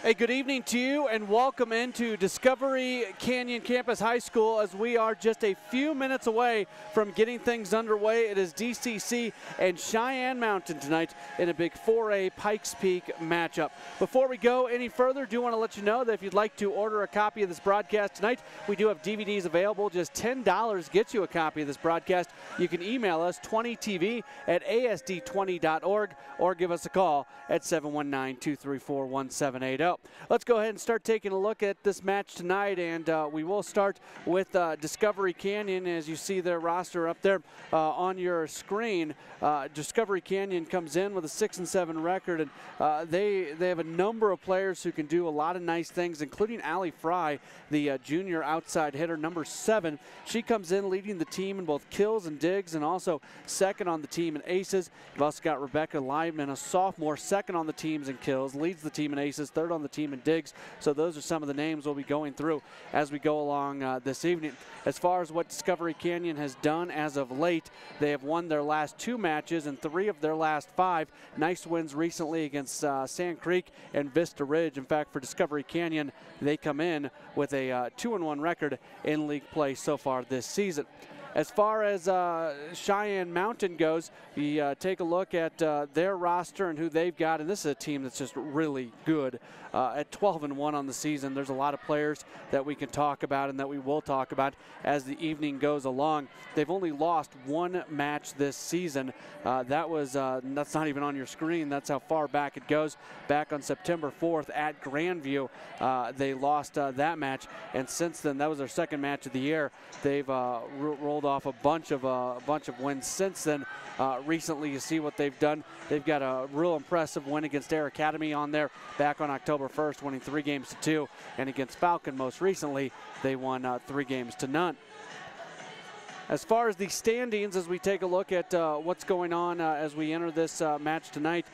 Hey, good evening to you and welcome into Discovery Canyon Campus High School as we are just a few minutes away from getting things underway. It is DCC and Cheyenne Mountain tonight in a big 4A Pikes Peak matchup. Before we go any further, do want to let you know that if you'd like to order a copy of this broadcast tonight, we do have DVDs available. Just $10 gets you a copy of this broadcast. You can email us 20tv@asd20.org or give us a call at 719-234-1780. Let's go ahead and start taking a look at this match tonight, and we will start with Discovery Canyon. As you see their roster up there on your screen, Discovery Canyon comes in with a 6-7 record, and they have a number of players who can do a lot of nice things, including Allie Fry, the junior outside hitter, number 7. She comes in leading the team in both kills and digs, and also second on the team in aces. You've also got Rebecca Lyman, a sophomore, second on the teams in kills, leads the team in aces, third on the team in digs. So those are some of the names we'll be going through as we go along this evening. As far as what Discovery Canyon has done as of late, they have won their last 2 matches and 3 of their last 5. Nice wins recently against Sand Creek and Vista Ridge. In fact, for Discovery Canyon, they come in with a 2-1 record in league play so far this season. As far as Cheyenne Mountain goes, we take a look at their roster and who they've got, and this is a team that's just really good. At 12-1 on the season, there's a lot of players that we can talk about and that we will talk about as the evening goes along. They've only lost 1 match this season. That's not even on your screen. That's how far back it goes. Back on September 4th at Grandview, they lost that match, and since then, that was their 2nd match of the year. They've rolled off a bunch of wins since then. Recently, you see what they've done. They've got a real impressive win against Air Academy on there back on October 1st, winning 3-2, and against Falcon most recently, they won 3-0. As far as the standings, as we take a look at what's going on as we enter this match tonight,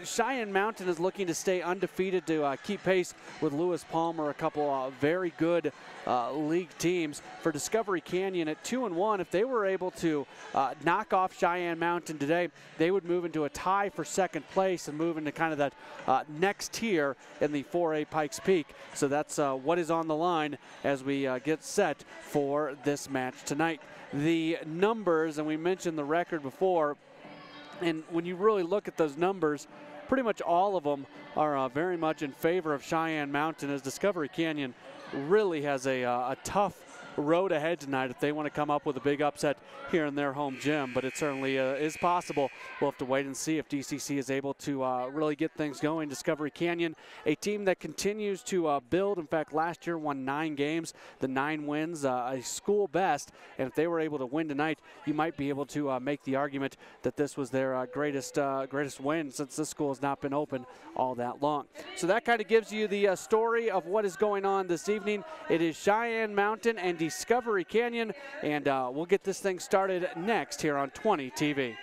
Cheyenne Mountain is looking to stay undefeated to keep pace with Lewis Palmer, a couple very good league teams. For Discovery Canyon at 2-1, if they were able to knock off Cheyenne Mountain today, they would move into a tie for 2nd place and move into kind of that next tier in the 4A Pikes Peak. So that's what is on the line as we get set for this match tonight. The numbers, and we mentioned the record before, and when you really look at those numbers, pretty much all of them are very much in favor of Cheyenne Mountain, as Discovery Canyon really has a tough road ahead tonight if they want to come up with a big upset here in their home gym, but it certainly is possible. We'll have to wait and see if DCC is able to really get things going. Discovery Canyon, a team that continues to build. In fact, last year won 9 games, the 9 wins, a school best, and if they were able to win tonight, you might be able to make the argument that this was their greatest win since this school has not been open all that long. So that kind of gives you the story of what is going on this evening. It is Cheyenne Mountain and Discovery Canyon, and we'll get this thing started next here on 20 TV.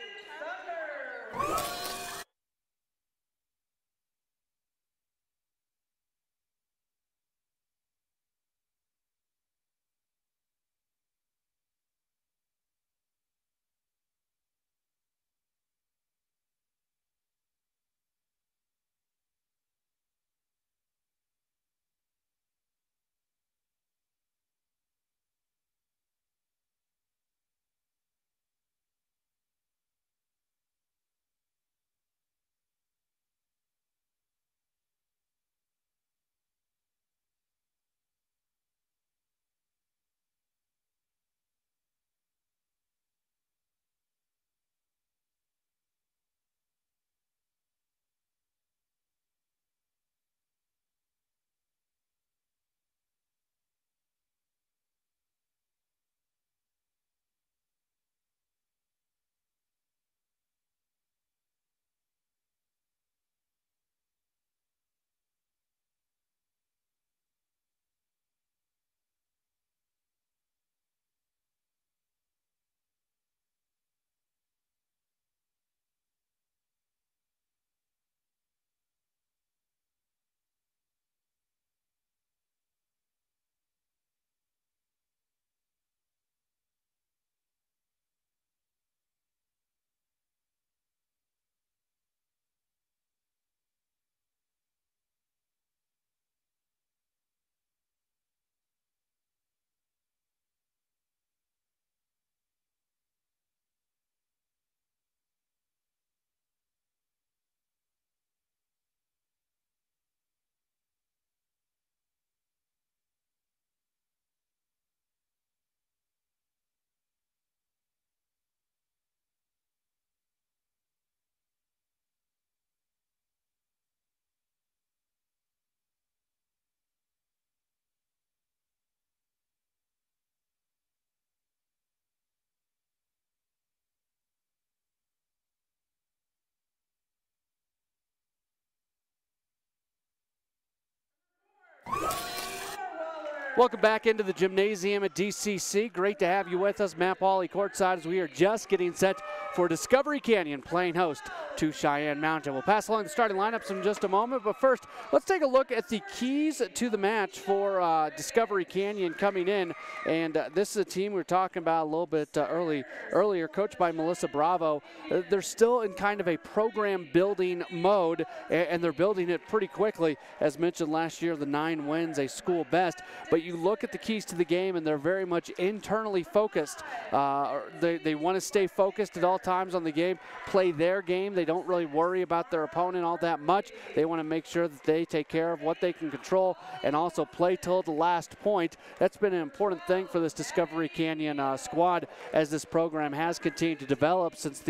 Welcome back into the gymnasium at DCC. Great to have you with us. Matt Pauley courtside as we are just getting set for Discovery Canyon playing host to Cheyenne Mountain. We'll pass along the starting lineups in just a moment, but first, let's take a look at the keys to the match for Discovery Canyon coming in. And this is a team we were talking about a little bit earlier, coached by Melissa Bravo. They're still in kind of a program building mode, and they're building it pretty quickly. As mentioned last year, the 9 wins, a school best. But you look at the keys to the game, and they're very much internally focused. They want to stay focused at all times on the game, play their game. They don't really worry about their opponent all that much. They want to make sure that they take care of what they can control and also play till the last point. That's been an important thing for this Discovery Canyon squad as this program has continued to develop since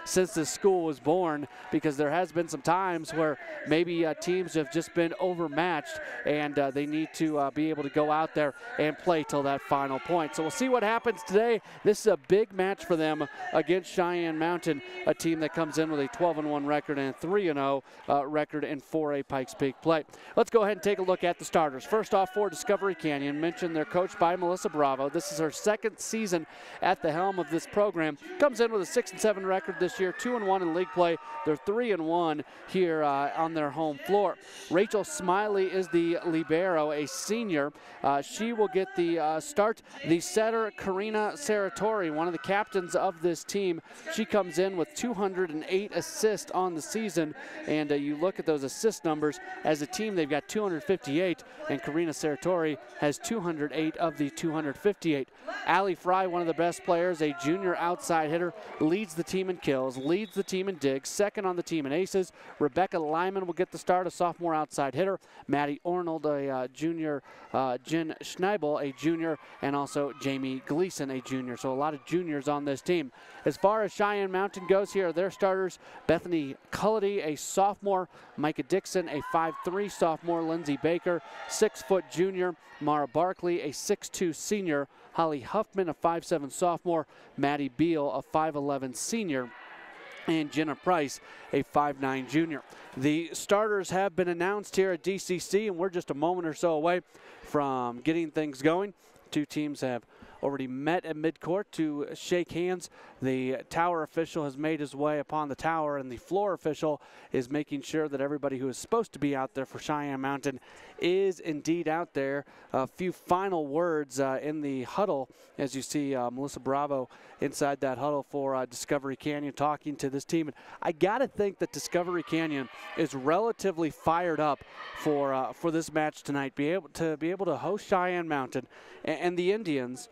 since this school was born, because there has been some times where maybe teams have just been overmatched and they need to be able to go out there and play till that final point. So we'll see what happens today. This is a big match for them against Cheyenne Mountain, a team that comes in with a 12-1 record and a 3-0 record in 4A Pikes Peak play. Let's go ahead and take a look at the starters. First off, for Discovery Canyon, mentioned they're coached by Melissa Bravo. This is her second season at the helm of this program. Comes in with a 6-7 record this year, 2-1 in league play. They're 3-1 here on their home floor. Rachel Smiley is the libero, a senior. She will get the start. The setter, Karina Saratori, one of the captains of this team, she comes in with 208 assists on the season, and you look at those assist numbers. As a team, they've got 258, and Karina Saratori has 208 of the 258. Allie Fry, one of the best players, a junior outside hitter, leads the team in kills, leads the team in digs, second on the team in aces. Rebecca Lyman will get the start, a sophomore outside hitter. Maddie Arnold, a junior. Jen Schneibel, a junior, and also Jamie Gleason, a junior. So a lot of juniors on this team. As far as Cheyenne Mountain goes, here are their starters. Bethany Cullity, a sophomore. Micah Dixon, a 5'3" sophomore. Lindsay Baker, 6-foot junior. Mara Barkley, a 6'2" senior. Holly Huffman, a 5'7" sophomore. Maddie Beal, a 5'11" senior. And Jenna Price, a 5'9" junior. The starters have been announced here at DCC, and we're just a moment or so away from getting things going. Two teams have already met at midcourt to shake hands. The tower official has made his way upon the tower, and the floor official is making sure that everybody who is supposed to be out there for Cheyenne Mountain is indeed out there. A few final words in the huddle, as you see Melissa Bravo inside that huddle for Discovery Canyon talking to this team. And I got to think that Discovery Canyon is relatively fired up for this match tonight. Be able to host Cheyenne Mountain, and the Indians.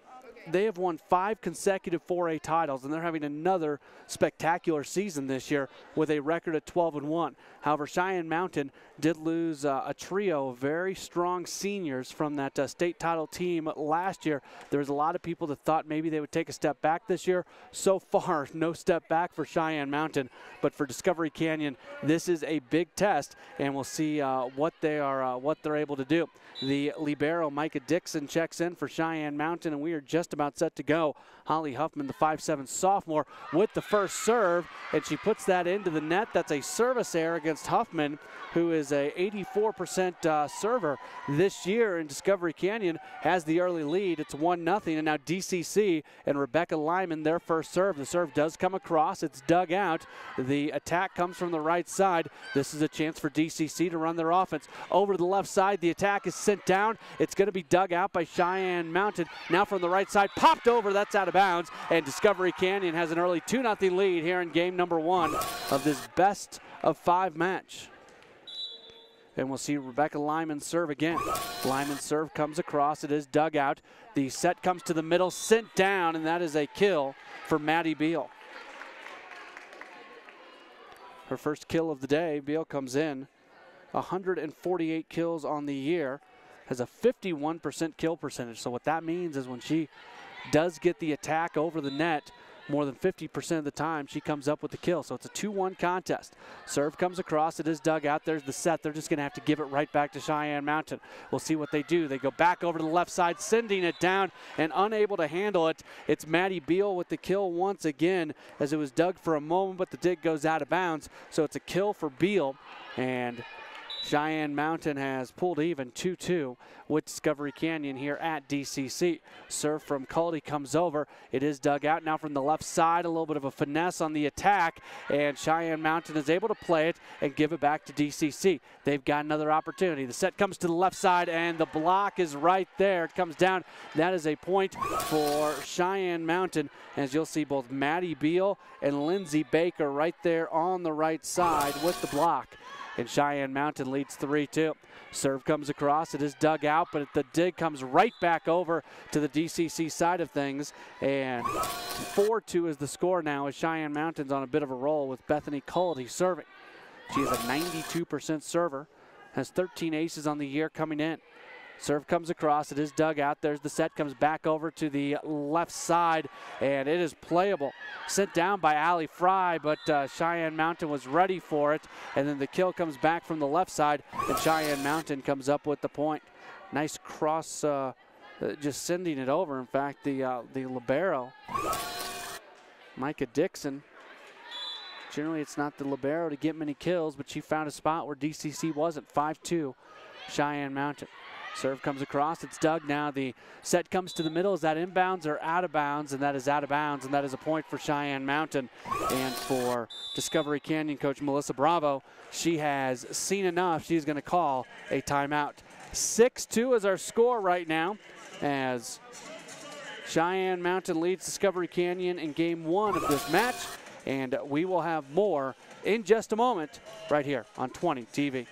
They have won 5 consecutive 4A titles, and they're having another spectacular season this year with a record of 12-1. However, Cheyenne Mountain did lose a trio of very strong seniors from that state title team last year. There was a lot of people that thought maybe they would take a step back this year. So far, no step back for Cheyenne Mountain, but for Discovery Canyon, this is a big test, and we'll see what they're able to do. The libero, Micah Dixon, checks in for Cheyenne Mountain, and we are just about set to go. Holly Huffman, the 5'7" sophomore, with the first serve, and she puts that into the net. That's a service error against Huffman, who is a 84% server this year, and Discovery Canyon has the early lead. It's 1-0, and now DCC and Rebecca Lyman, their first serve. The serve does come across. It's dug out. The attack comes from the right side. This is a chance for DCC to run their offense. Over to the left side, the attack is sent down. It's going to be dug out by Cheyenne Mountain. Now from the right side, popped over. That's out of bounds, and Discovery Canyon has an early 2-0 lead here in game number 1 of this best of 5 match. And we'll see Rebecca Lyman serve again. Lyman's serve comes across. It is dug out. The set comes to the middle, sent down, and that is a kill for Maddie Beal. Her first kill of the day. Beal comes in. 148 kills on the year. Has a 51% kill percentage. So what that means is when she does get the attack over the net, more than 50% of the time she comes up with the kill. So it's a 2-1 contest. Serve comes across. It is dug out. There's the set. They're just going to have to give it right back to Cheyenne Mountain. We'll see what they do. They go back over to the left side, sending it down, and unable to handle it. It's Maddie Beal with the kill once again, as it was dug for a moment, but the dig goes out of bounds. So it's a kill for Beal, and Cheyenne Mountain has pulled even 2-2 with Discovery Canyon here at DCC. Serve from Cullity comes over. It is dug out now from the left side. A little bit of a finesse on the attack, and Cheyenne Mountain is able to play it and give it back to DCC. They've got another opportunity. The set comes to the left side, and the block is right there. It comes down. That is a point for Cheyenne Mountain, as you'll see both Maddie Beal and Lindsay Baker right there on the right side with the block. And Cheyenne Mountain leads 3-2. Serve comes across. It is dug out, but the dig comes right back over to the DCC side of things. And 4-2 is the score now, as Cheyenne Mountain's on a bit of a roll with Bethany Cullity serving. She is a 92% server, has 13 aces on the year coming in. Serve comes across. It is dug out. There's the set. Comes back over to the left side, and it is playable. Sent down by Allie Fry, but Cheyenne Mountain was ready for it. And then the kill comes back from the left side, and Cheyenne Mountain comes up with the point. Nice cross, just sending it over. In fact, the libero, Micah Dixon. Generally, it's not the libero to get many kills, but she found a spot where DCC wasn't. 5-2, Cheyenne Mountain. Serve comes across, it's dug now. The set comes to the middle. Is that inbounds or out of bounds? And that is out of bounds, and that is a point for Cheyenne Mountain. And for Discovery Canyon coach Melissa Bravo, she has seen enough. She's going to call a timeout. 6-2 is our score right now, as Cheyenne Mountain leads Discovery Canyon in game 1 of this match. And we will have more in just a moment right here on 20 TV.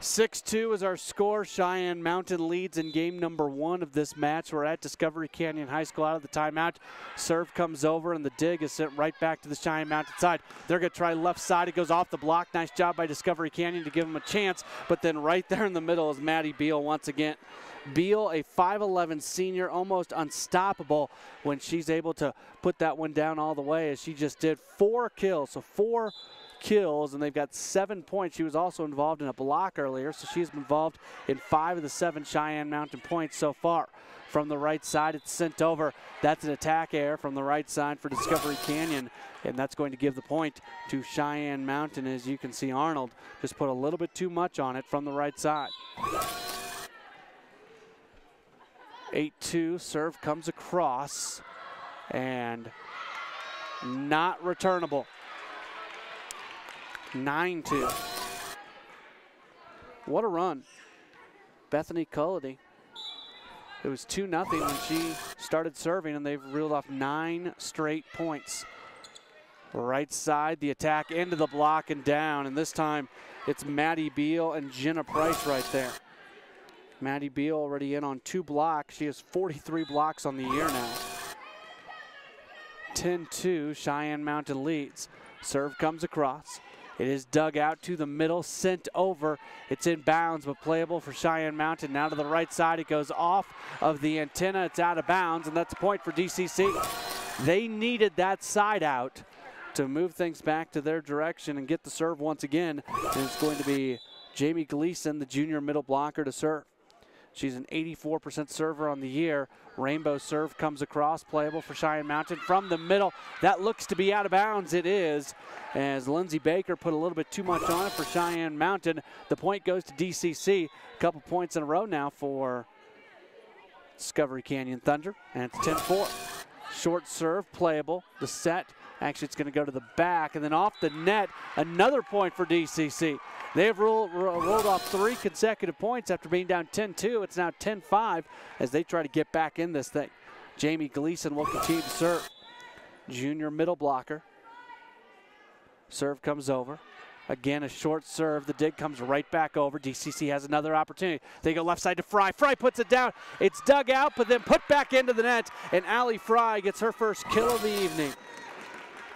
6-2 is our score. Cheyenne Mountain leads in game number 1 of this match. We're at Discovery Canyon High School out of the timeout. Serve comes over, and the dig is sent right back to the Cheyenne Mountain side. They're going to try left side. It goes off the block. Nice job by Discovery Canyon to give them a chance. But then right there in the middle is Maddie Beal once again. Beal, a 5'11 senior, almost unstoppable when she's able to put that one down all the way, as she just did 4 kills. So 4 kills, and they've got 7 points. She was also involved in a block earlier, so she's been involved in 5 of the 7 Cheyenne Mountain points so far. From the right side, it's sent over. That's an attack error from the right side for Discovery Canyon, and that's going to give the point to Cheyenne Mountain. As you can see, Arnold just put a little bit too much on it from the right side. 8-2, serve comes across, and not returnable. 9-2. What a run. Bethany Cullity. It was 2-0 when she started serving, and they've reeled off 9 straight points. Right side, the attack into the block and down, and this time it's Maddie Beal and Jenna Price right there. Maddie Beal already in on 2 blocks. She has 43 blocks on the year now. 10-2, Cheyenne Mountain leads. Serve comes across. It is dug out to the middle, sent over. It's in bounds, but playable for Cheyenne Mountain. Now to the right side, it goes off of the antenna. It's out of bounds, and that's a point for DCC. They needed that side out to move things back to their direction and get the serve once again. And it's going to be Jamie Gleason, the junior middle blocker, to serve. She's an 84% server on the year. Rainbow serve comes across, playable for Cheyenne Mountain from the middle. That looks to be out of bounds. It is, as Lindsay Baker put a little bit too much on it for Cheyenne Mountain. The point goes to DCC. A couple points in a row now for Discovery Canyon Thunder, and it's 10-4. Short serve, playable. The set, actually it's going to go to the back, and then off the net, another point for DCC. They have rolled off 3 consecutive points after being down 10-2. It's now 10-5 as they try to get back in this thing. Jamie Gleason will continue to serve. Junior middle blocker. Serve comes over. Again, a short serve. The dig comes right back over. DCC has another opportunity. They go left side to Fry. Fry puts it down. It's dug out, but then put back into the net. And Allie Fry gets her first kill of the evening.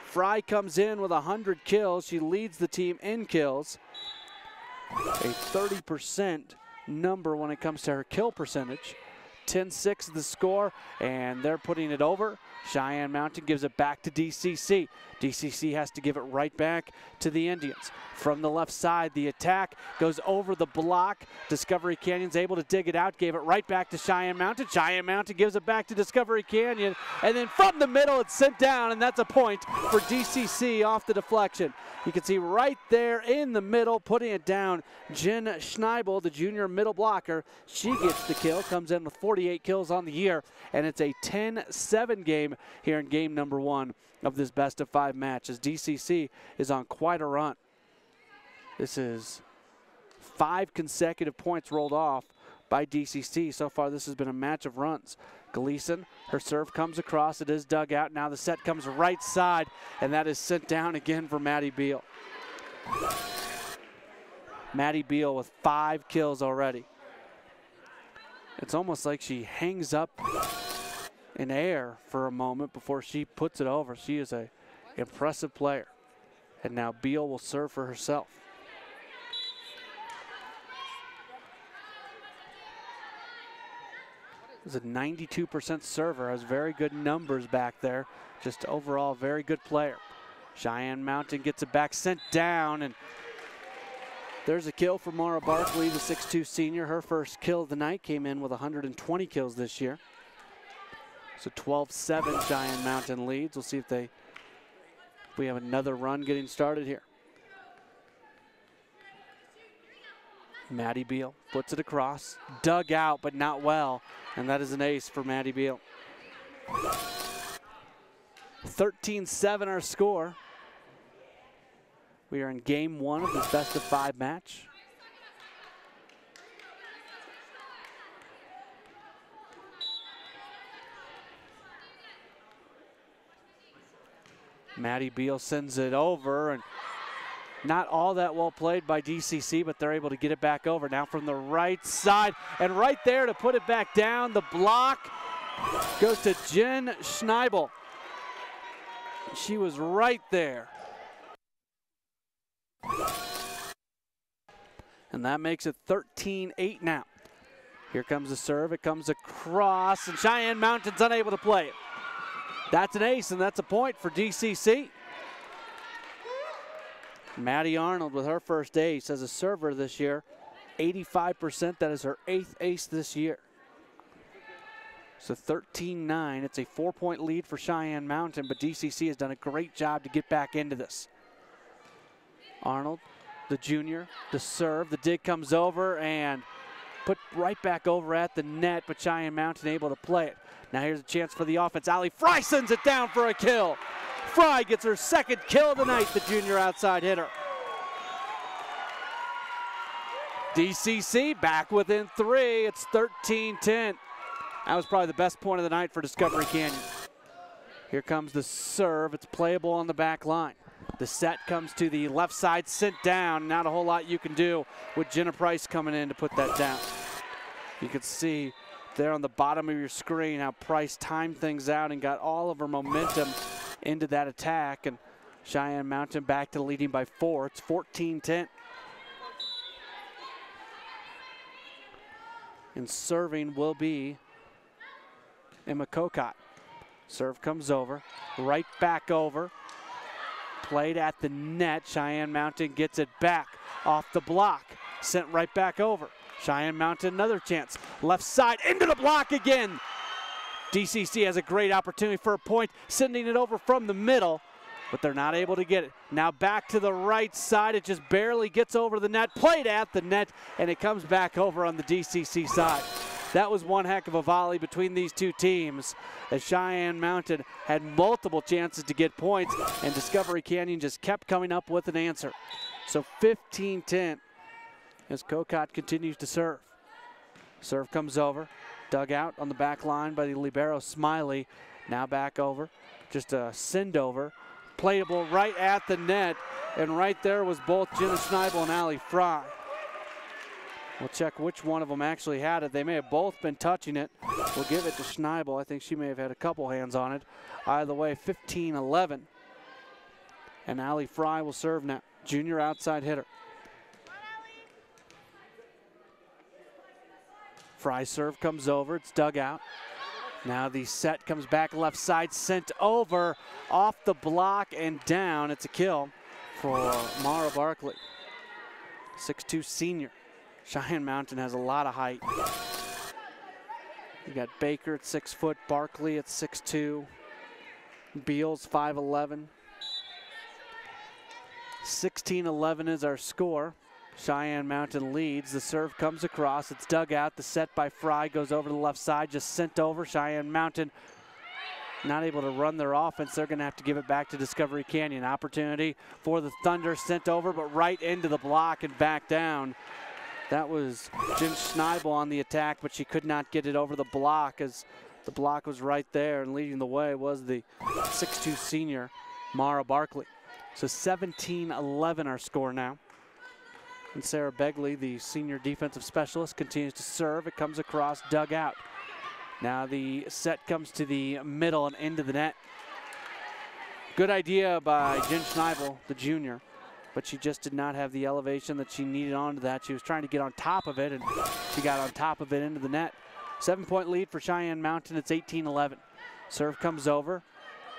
Fry comes in with 100 kills. She leads the team in kills. a 30% number when it comes to her kill percentage. 10-6 the score, and they're putting it over. Cheyenne Mountain gives it back to DCC. DCC has to give it right back to the Indians. From the left side, the attack goes over the block. Discovery Canyon's able to dig it out, gave it right back to Cheyenne Mountain. Cheyenne Mountain gives it back to Discovery Canyon, and then from the middle, it's sent down, and that's a point for DCC off the deflection. You can see right there in the middle, putting it down, Jen Schneibel, the junior middle blocker. She gets the kill, comes in with 48 kills on the year, and it's a 10-7 game here in game number 1 of this best-of-5 match, as DCC is on quite a run. This is 5 consecutive points rolled off by DCC. So far, this has been a match of runs. Gleason, her serve comes across. It is dug out. Now the set comes right side, and that is sent down again for Maddie Beal. Maddie Beal with 5 kills already. It's almost like she hangs up in air for a moment before she puts it over. She is an impressive player. And now Beal will serve for herself. Is a 92% server, has very good numbers back there. Just overall, very good player. Cheyenne Mountain gets it back, sent down, and there's a kill for Mara Barkley, the 6'2 senior. Her first kill of the night, came in with 120 kills this year. So 12-7 Cheyenne Mountain leads. We'll see if we have another run getting started here. Maddie Beal puts it across, dug out, but not well, and that is an ace for Maddie Beal. 13-7 our score. We are in game 1 of this best-of-5 match. Maddie Beal sends it over, and not all that well played by DCC, but they're able to get it back over. Now from the right side, and right there to put it back down, the block goes to Jen Schneibel. She was right there. And that makes it 13-8 now. Here comes the serve, it comes across, and Cheyenne Mountain's unable to play it. That's an ace, and that's a point for DCC. Maddie Arnold with her first ace as a server this year. 85%, that is her 8th ace this year. So 13-9, it's a 4-point lead for Cheyenne Mountain, but DCC has done a great job to get back into this. Arnold, the junior, the serve, the dig comes over and put right back over at the net, but Cheyenne Mountain able to play it. Now here's a chance for the offense. Ali Fry sends it down for a kill. Fry gets her 2nd kill of the night, the junior outside hitter. DCC back within 3. It's 13-10. That was probably the best point of the night for Discovery Canyon. Here comes the serve. It's playable on the back line. The set comes to the left side, sent down. Not a whole lot you can do with Jenna Price coming in to put that down. You can see there on the bottom of your screen how Price timed things out and got all of her momentum into that attack, and Cheyenne Mountain back to leading by 4. It's 14-10. And serving will be Emma Kokot. Serve comes over, right back over. Played at the net. Cheyenne Mountain gets it back off the block. Sent right back over. Cheyenne Mountain another chance. Left side into the block again. DCC has a great opportunity for a point, sending it over from the middle, but they're not able to get it. Now back to the right side. It just barely gets over the net. Played at the net, and it comes back over on the DCC side. That was one heck of a volley between these two teams, as Cheyenne Mountain had multiple chances to get points, and Discovery Canyon just kept coming up with an answer. So 15-10 as Kokot continues to serve. Serve comes over, dug out on the back line by the libero Smiley. Now back over, just a send over. Playable right at the net, and right there was both Jenna Schneibel and Ali Fry. We'll check which one of them actually had it. They may have both been touching it. We'll give it to Schneibel. I think she may have had a couple hands on it. Either way, 15-11. And Ali Fry will serve now. Junior outside hitter. Fry serve comes over, it's dug out. Now the set comes back left side, sent over, off the block and down. It's a kill for Mara Barkley, 6'2" senior. Cheyenne Mountain has a lot of height. You got Baker at 6 foot, Barkley at 6'2", Beals 5'11". 16-11 is our score. Cheyenne Mountain leads. The serve comes across. It's dug out. The set by Fry goes over to the left side, just sent over. Cheyenne Mountain not able to run their offense. They're going to have to give it back to Discovery Canyon. Opportunity for the Thunder, sent over, but right into the block and back down. That was Jen Schneibel on the attack, but she could not get it over the block as the block was right there, and leading the way was the 6'2" senior, Mara Barkley. So 17-11 our score now. And Sarah Begley, the senior defensive specialist, continues to serve. It comes across, dug out. Now the set comes to the middle and into the net. Good idea by Jen Schneibel, the junior, but she just did not have the elevation that she needed onto that. She was trying to get on top of it, and she got on top of it into the net. 7-point lead for Cheyenne Mountain. It's 18-11. Serve comes over.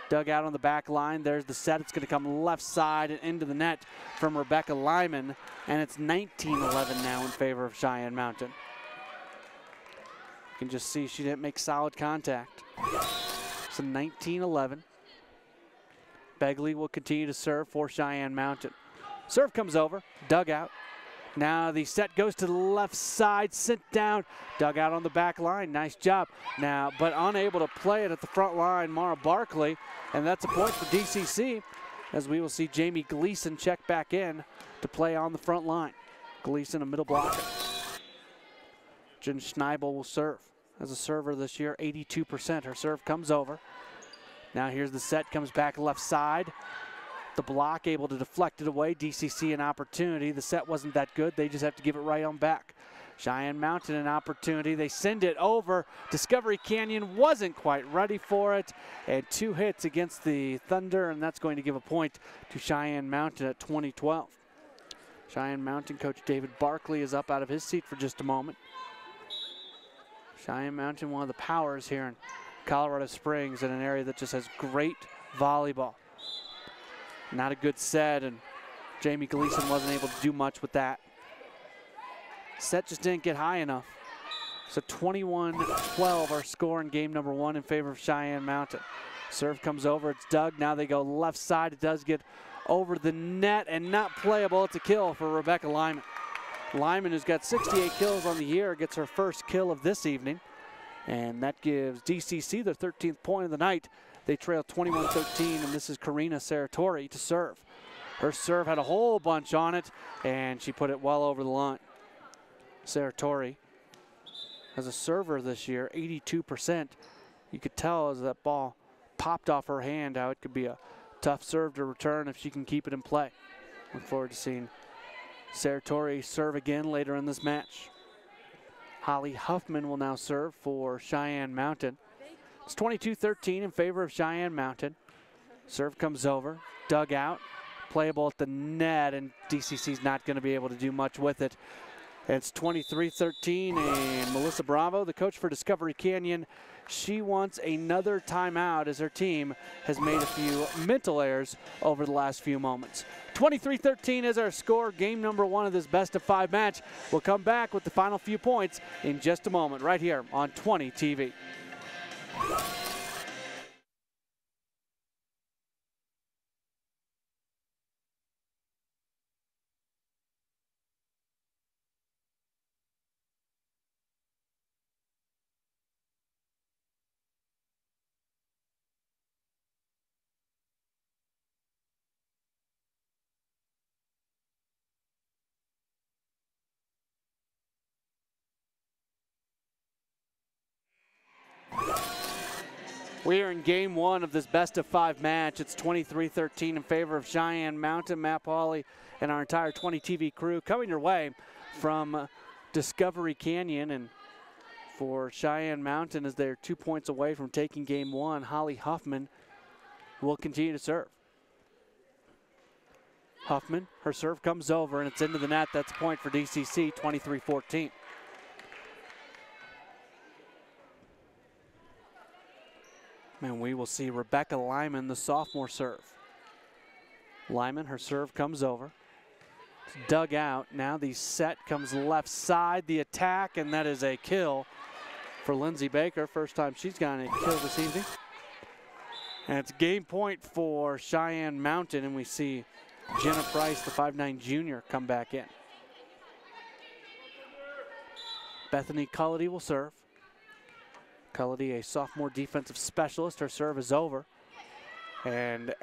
Dug out on the back line. There's the set. It's going to come left side and into the net from Rebecca Lyman. And it's 19-11 now in favor of Cheyenne Mountain. You can just see she didn't make solid contact. So 19-11. Begley will continue to serve for Cheyenne Mountain. Serve comes over. Dug out. Now the set goes to the left side, sent down, dug out on the back line. Nice job. Now, but unable to play it at the front line, Mara Barkley, and that's a point for DCC, as we will see Jamie Gleason check back in to play on the front line. Gleason, a middle blocker. Jen Schneibel will serve. As a server this year, 82%. Her serve comes over. Now here's the set, comes back left side. The block able to deflect it away. DCC an opportunity. The set wasn't that good. They just have to give it right on back. Cheyenne Mountain an opportunity. They send it over. Discovery Canyon wasn't quite ready for it. And 2 hits against the Thunder, and that's going to give a point to Cheyenne Mountain at 20-12. Cheyenne Mountain coach David Barkley is up out of his seat for just a moment. Cheyenne Mountain, one of the powers here in Colorado Springs, in an area that just has great volleyball. Not a good set, and Jamie Gleason wasn't able to do much with that. Set just didn't get high enough. So 21-12 our score in game number 1 in favor of Cheyenne Mountain. Serve comes over, it's dug. Now they go left side. It does get over the net and not playable. It's a kill for Rebecca Lyman. Lyman, who's got 68 kills on the year, gets her first kill of this evening. And that gives DCC their 13th point of the night. They trail 21-13, and this is Karina Saratori to serve. Her serve had a whole bunch on it, and she put it well over the line. Saratori, as a server this year, 82%. You could tell as that ball popped off her hand how it could be a tough serve to return if she can keep it in play. Look forward to seeing Saratori serve again later in this match. Holly Huffman will now serve for Cheyenne Mountain. It's 22-13 in favor of Cheyenne Mountain. Serve comes over, dug out, playable at the net, and DCC's not going to be able to do much with it. It's 23-13, and Melissa Bravo, the coach for Discovery Canyon, she wants another timeout as her team has made a few mental errors over the last few moments. 23-13 is our score, game number 1 of this best-of-5 match. We'll come back with the final few points in just a moment, right here on 20 TV. We are in game 1 of this best-of-5 match. It's 23-13 in favor of Cheyenne Mountain. Matt Pauley and our entire 20 TV crew coming your way from Discovery Canyon. And for Cheyenne Mountain, as they're 2 points away from taking game 1, Holly Huffman will continue to serve. Huffman, her serve comes over, and it's into the net. That's a point for DCC, 23-14. And we will see Rebecca Lyman, the sophomore, serve. Lyman, her serve comes over. It's dug out. Now the set comes left side, the attack, and that is a kill for Lindsay Baker. First time she's gotten a kill this evening. And it's game point for Cheyenne Mountain, and we see Jenna Price, the 5'9" junior, come back in. Bethany Cullity will serve. Cullity, a sophomore defensive specialist. Her serve is over. And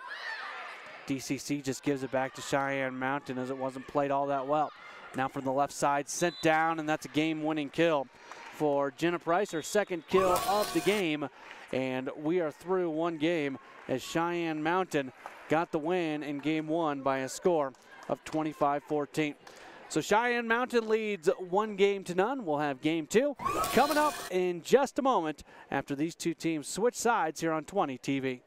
DCC just gives it back to Cheyenne Mountain as it wasn't played all that well. Now from the left side, sent down, and that's a game-winning kill for Jenna Price, her second kill of the game. And we are through one game as Cheyenne Mountain got the win in game one by a score of 25-14. So Cheyenne Mountain leads 1-0. We'll have game two coming up in just a moment after these two teams switch sides here on 20 TV.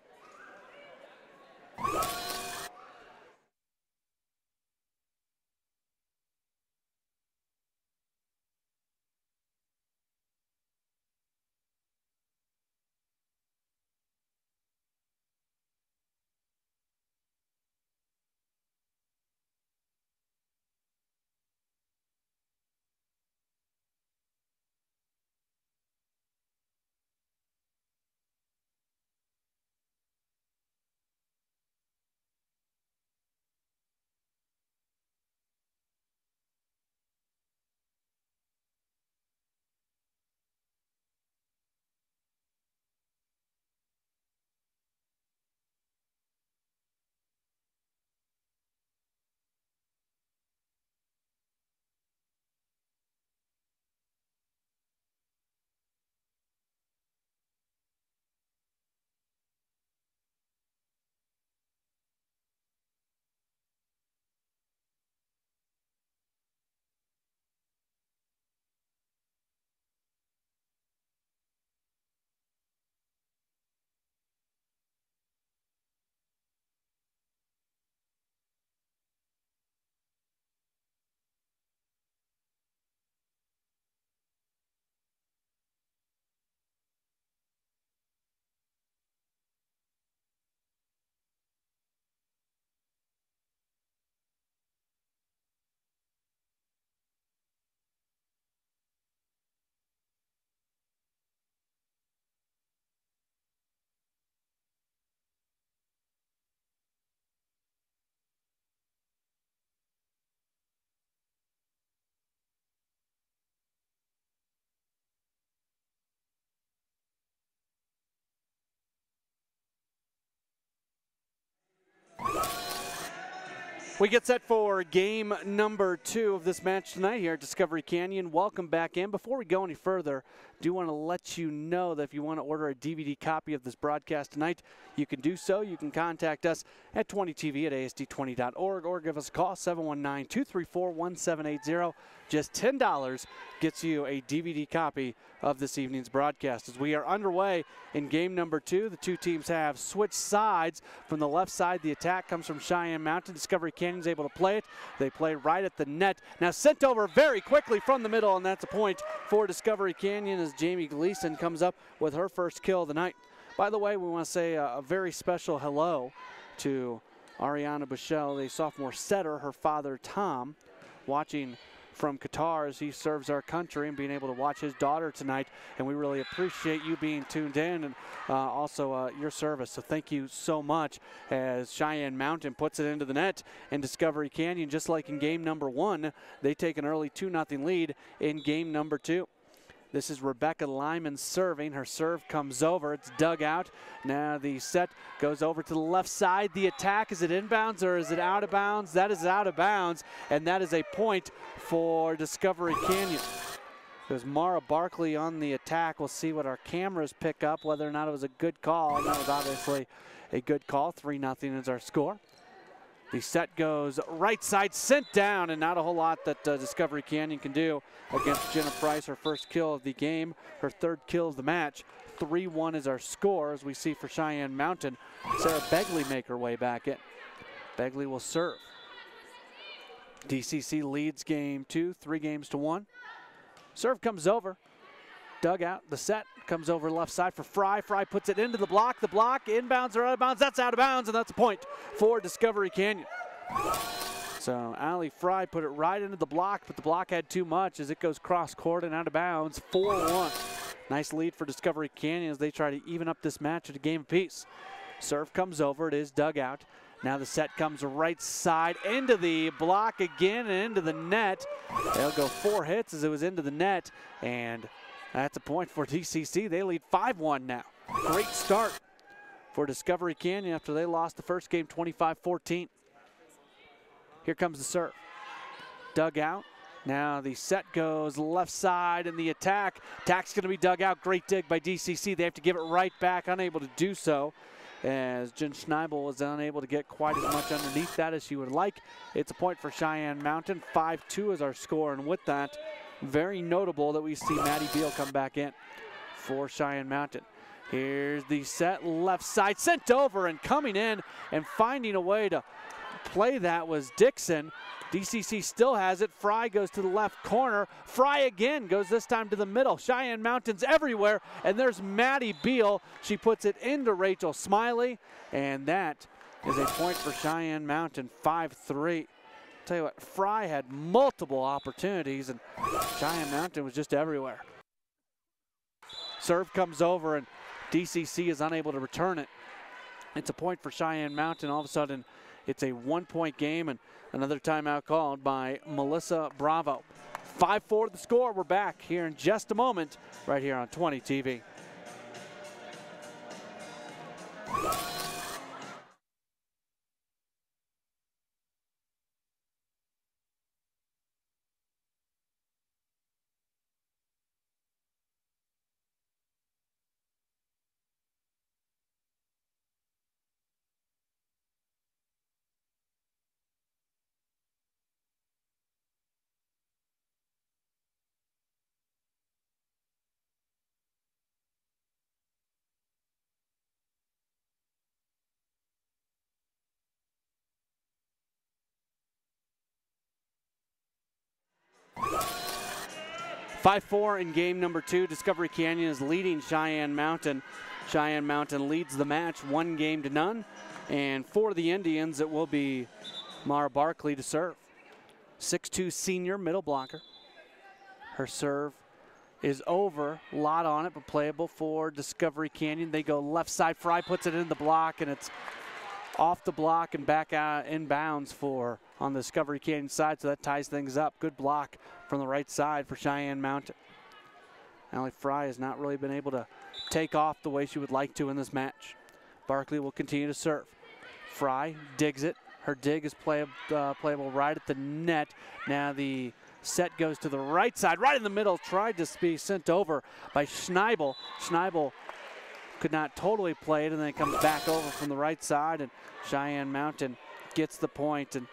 We get set for game number two of this match tonight here at Discovery Canyon. Welcome back in. Before we go any further, I do want to let you know that if you want to order a DVD copy of this broadcast tonight, you can do so. You can contact us at 20tv at asd20.org or give us a call, 719-234-1780. Just $10 gets you a DVD copy of this evening's broadcast. As we are underway in game number two, the two teams have switched sides. From the left side, the attack comes from Cheyenne Mountain. Discovery Canyon's able to play it. They play right at the net. Now sent over very quickly from the middle, and that's a point for Discovery Canyon as Jamie Gleason comes up with her first kill of the night. By the way, we want to say a very special hello to Ariana Bushell, a sophomore setter, her father Tom, watching from Qatar as he serves our country and being able to watch his daughter tonight. And we really appreciate you being tuned in and also your service. So thank you so much as Cheyenne Mountain puts it into the net. And Discovery Canyon, just like in game number one, they take an early 2-0 lead in game number two. This is Rebecca Lyman serving. Her serve comes over. It's dug out. Now the set goes over to the left side. The attack, is it inbounds or is it out of bounds? That is out of bounds, and that is a point for Discovery Canyon. There's Mara Barkley on the attack. We'll see what our cameras pick up, whether or not it was a good call. And that was obviously a good call. 3-0 is our score. The set goes right side, sent down, and not a whole lot that Discovery Canyon can do against Jenna Price, her first kill of the game, her third kill of the match. 3-1 is our score, as we see for Cheyenne Mountain. Sarah Begley make her way back in. Begley will serve. DCC leads game two, 3-1. Serve comes over. dugout. The set comes over left side for Fry. Fry puts it into the block. The block, inbounds or out of bounds. That's out of bounds, and that's a point for Discovery Canyon. So Allie Fry put it right into the block, but the block had too much as it goes cross court and out of bounds. 4-1. Nice lead for Discovery Canyon as they try to even up this match at a game apiece. Serve comes over. It is dugout. Now the set comes right side into the block again and into the net. They'll go 4 hits as it was into the net, and that's a point for DCC. They lead 5-1 now. Great start for Discovery Canyon after they lost the first game 25-14. Here comes the serve. Dug out. Now the set goes left side and the attack. Attack's going to be dug out. Great dig by DCC. They have to give it right back, unable to do so, as Jen Schneibel was unable to get quite as much underneath that as she would like. It's a point for Cheyenne Mountain. 5-2 is our score, and with that, very notable that we see Maddie Beal come back in for Cheyenne Mountain. Here's the set, left side, sent over, and coming in and finding a way to play that was Dixon. DCC still has it. Fry goes to the left corner. Fry again goes this time to the middle. Cheyenne Mountain's everywhere, and there's Maddie Beal. She puts it into Rachel Smiley, and that is a point for Cheyenne Mountain. 5-3. Tell you what, Fry had multiple opportunities, and Cheyenne Mountain was just everywhere. Serve comes over, and DCC is unable to return it. It's a point for Cheyenne Mountain. All of a sudden, it's a 1-point game, and another timeout called by Melissa Bravo. 5-4 the score. We're back here in just a moment right here on 20 TV. Five-4 in game number 2. Discovery Canyon is leading Cheyenne Mountain. Cheyenne Mountain leads the match 1-0. And for the Indians, it will be Mara Barkley to serve. 6'2" senior middle blocker. Her serve is over. A lot on it, but playable for Discovery Canyon. They go left side. Fry puts it in the block, and it's off the block and back out inbounds for on the Discovery Canyon side, so that ties things up. Good block from the right side for Cheyenne Mountain. Allie Fry has not really been able to take off the way she would like to in this match. Barkley will continue to serve. Fry digs it. Her dig is playable right at the net. Now the set goes to the right side, right in the middle. Tried to be sent over by Schneibel. Schneibel could not totally play it, and then it comes back over from the right side, and Cheyenne Mountain gets the point. And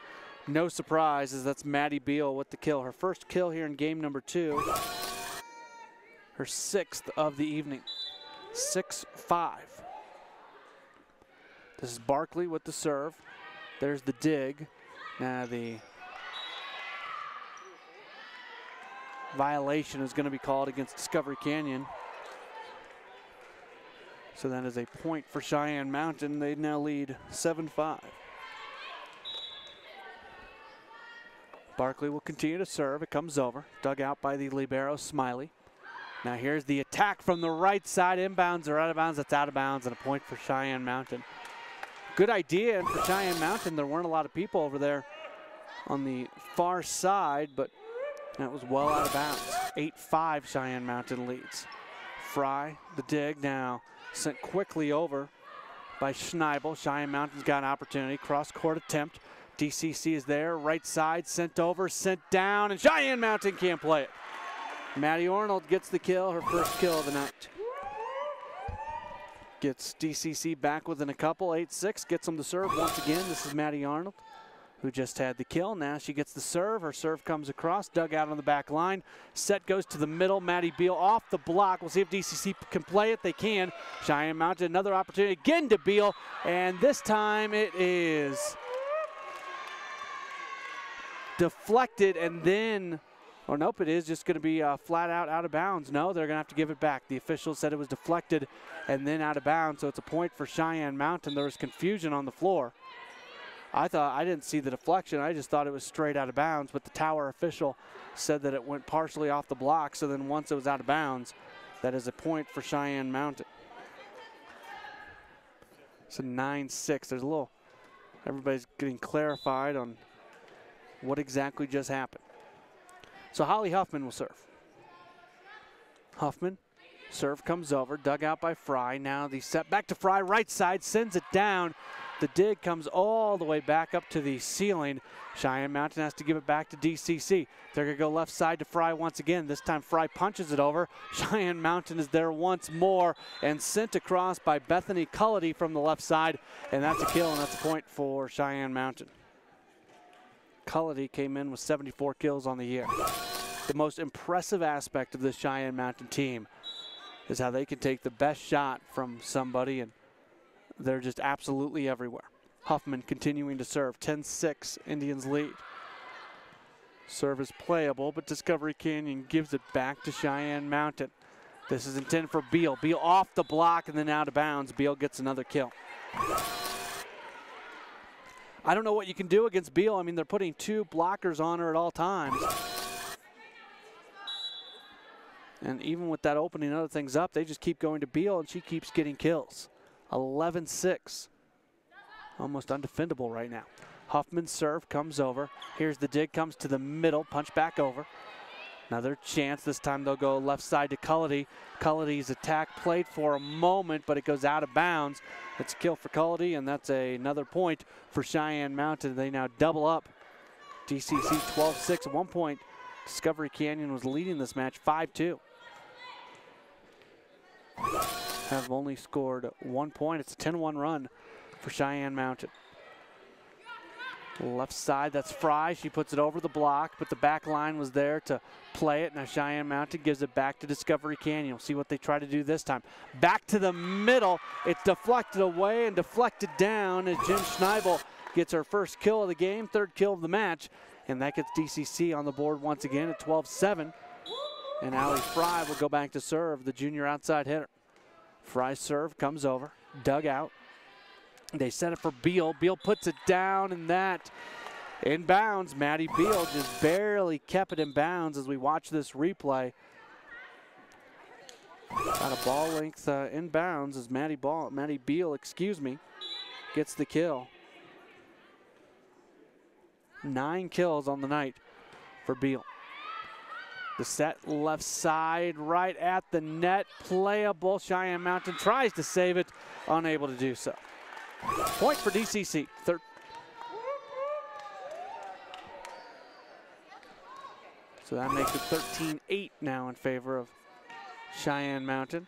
no surprise, as that's Maddie Beal with the kill. Her first kill here in game number 2. Her 6th of the evening. 6-5. This is Barkley with the serve. There's the dig. Now the violation is going to be called against Discovery Canyon. So that is a point for Cheyenne Mountain. They now lead 7-5. Barkley will continue to serve. It comes over. Dug out by the libero, Smiley. Now here's the attack from the right side. Inbounds or out of bounds. That's out of bounds, and a point for Cheyenne Mountain. Good idea, and for Cheyenne Mountain, there weren't a lot of people over there on the far side, but that was well out of bounds. 8-5 Cheyenne Mountain leads. Fry, the dig now sent quickly over by Schneibel. Cheyenne Mountain's got an opportunity. Cross-court attempt. DCC is there, right side, sent over, sent down, and Cheyenne Mountain can't play it. Maddie Arnold gets the kill, her first kill of the night. Gets DCC back within a couple, 8-6, gets them to serve once again. This is Maddie Arnold, who just had the kill. Now she gets the serve. Her serve comes across, dug out on the back line. Set goes to the middle. Maddie Beal off the block. We'll see if DCC can play it. They can. Cheyenne Mountain, another opportunity again to Beal, and this time it is deflected and then Or nope, it is just going to be flat out of bounds. No, they're going to have to give it back. The official said it was deflected and then out of bounds, so it's a point for Cheyenne Mountain. There was confusion on the floor. I didn't see the deflection. I just thought it was straight out of bounds, but the tower official said that it went partially off the block, so then once it was out of bounds, that is a point for Cheyenne Mountain. It's a 9-6. There's a little, everybody's getting clarified on what exactly just happened. So Holly Huffman will serve. Huffman, serve comes over, dug out by Fry. Now the set back to Fry, right side, sends it down. The dig comes all the way back up to the ceiling. Cheyenne Mountain has to give it back to DCC. They're going to go left side to Fry once again. This time Fry punches it over. Cheyenne Mountain is there once more and sent across by Bethany Cullity from the left side. And that's a kill, and that's a point for Cheyenne Mountain. Cullity came in with 74 kills on the year. The most impressive aspect of this Cheyenne Mountain team is how they can take the best shot from somebody, and they're just absolutely everywhere. Huffman continuing to serve. 10-6, Indians lead. Serve is playable, but Discovery Canyon gives it back to Cheyenne Mountain. This is intended for Beal. Beal off the block and then out of bounds. Beal gets another kill. I don't know what you can do against Beal. I mean, they're putting 2 blockers on her at all times. And even with that opening other things up, they just keep going to Beal, and she keeps getting kills. 11-6. Almost undefendable right now. Huffman's serve comes over. Here's the dig, comes to the middle, punch back over. Another chance. This time they'll go left side to Cullity. Cullity's attack played for a moment, but it goes out of bounds. It's a kill for Cullity, and that's another point for Cheyenne Mountain. They now double up. DCC 12-6. At one point, Discovery Canyon was leading this match 5-2. Have only scored 1 point. It's a 10-1 run for Cheyenne Mountain. Left side, that's Fry. She puts it over the block, but the back line was there to play it. Now Cheyenne Mountain gives it back to Discovery Canyon. We'll see what they try to do this time. Back to the middle. It's deflected away and deflected down as Jen Schneibel gets her first kill of the game, 3rd kill of the match, and that gets DCC on the board once again at 12-7. And Allie Fry will go back to serve, the junior outside hitter. Fry's serve comes over, dug out. They set it for Beal. Beal puts it down, and that in bounds. Maddie Beal just barely kept it in bounds as we watch this replay. Got a ball length in bounds as Maddie Beal, gets the kill. 9 kills on the night for Beal. The set left side, right at the net, playable. Cheyenne Mountain tries to save it, unable to do so. Point for DCC. So that makes it 13-8 now in favor of Cheyenne Mountain.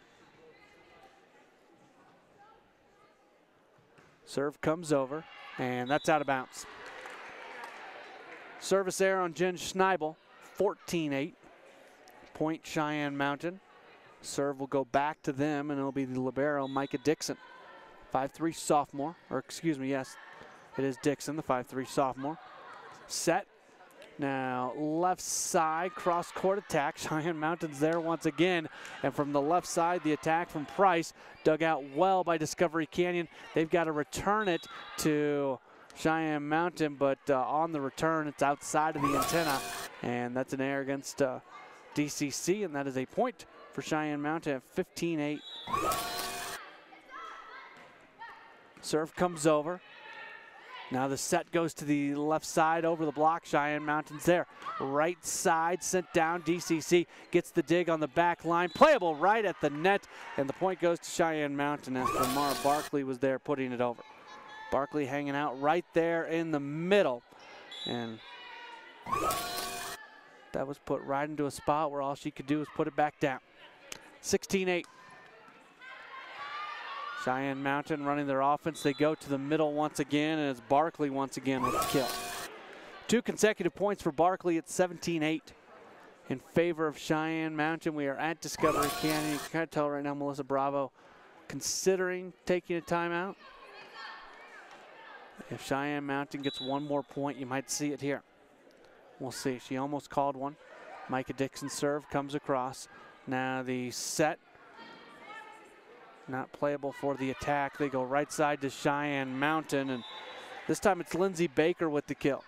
Serve comes over, and that's out of bounds. Service error on Jen Schneibel, 14-8. Point Cheyenne Mountain. Serve will go back to them, and it'll be the libero, Micah Dixon. 5'3" sophomore, or excuse me, yes, it is Dixon, the 5'3" sophomore. Set. Now left side, cross court attack. Cheyenne Mountain's there once again. And from the left side, the attack from Price, dug out well by Discovery Canyon. They've got to return it to Cheyenne Mountain, but on the return, it's outside of the antenna. And that's an error against DCC, and that is a point for Cheyenne Mountain at 15-8. Serve comes over. Now the set goes to the left side over the block. Cheyenne Mountain's there. Right side sent down. DCC gets the dig on the back line. Playable right at the net. And the point goes to Cheyenne Mountain as Lamar Barkley was there putting it over. Barkley hanging out right there in the middle. And that was put right into a spot where all she could do was put it back down. 16-8. Cheyenne Mountain running their offense. They go to the middle once again, and it's Barkley once again with a kill. 2 consecutive points for Barkley at 17-8 in favor of Cheyenne Mountain. We are at Discovery Canyon. You can kind of tell right now Melissa Bravo considering taking a timeout. If Cheyenne Mountain gets 1 more point, you might see it here. We'll see. She almost called one. Micah Dixon's serve comes across. Now the set, not playable for the attack. They go right side to Cheyenne Mountain, and this time it's Lindsay Baker with the kill.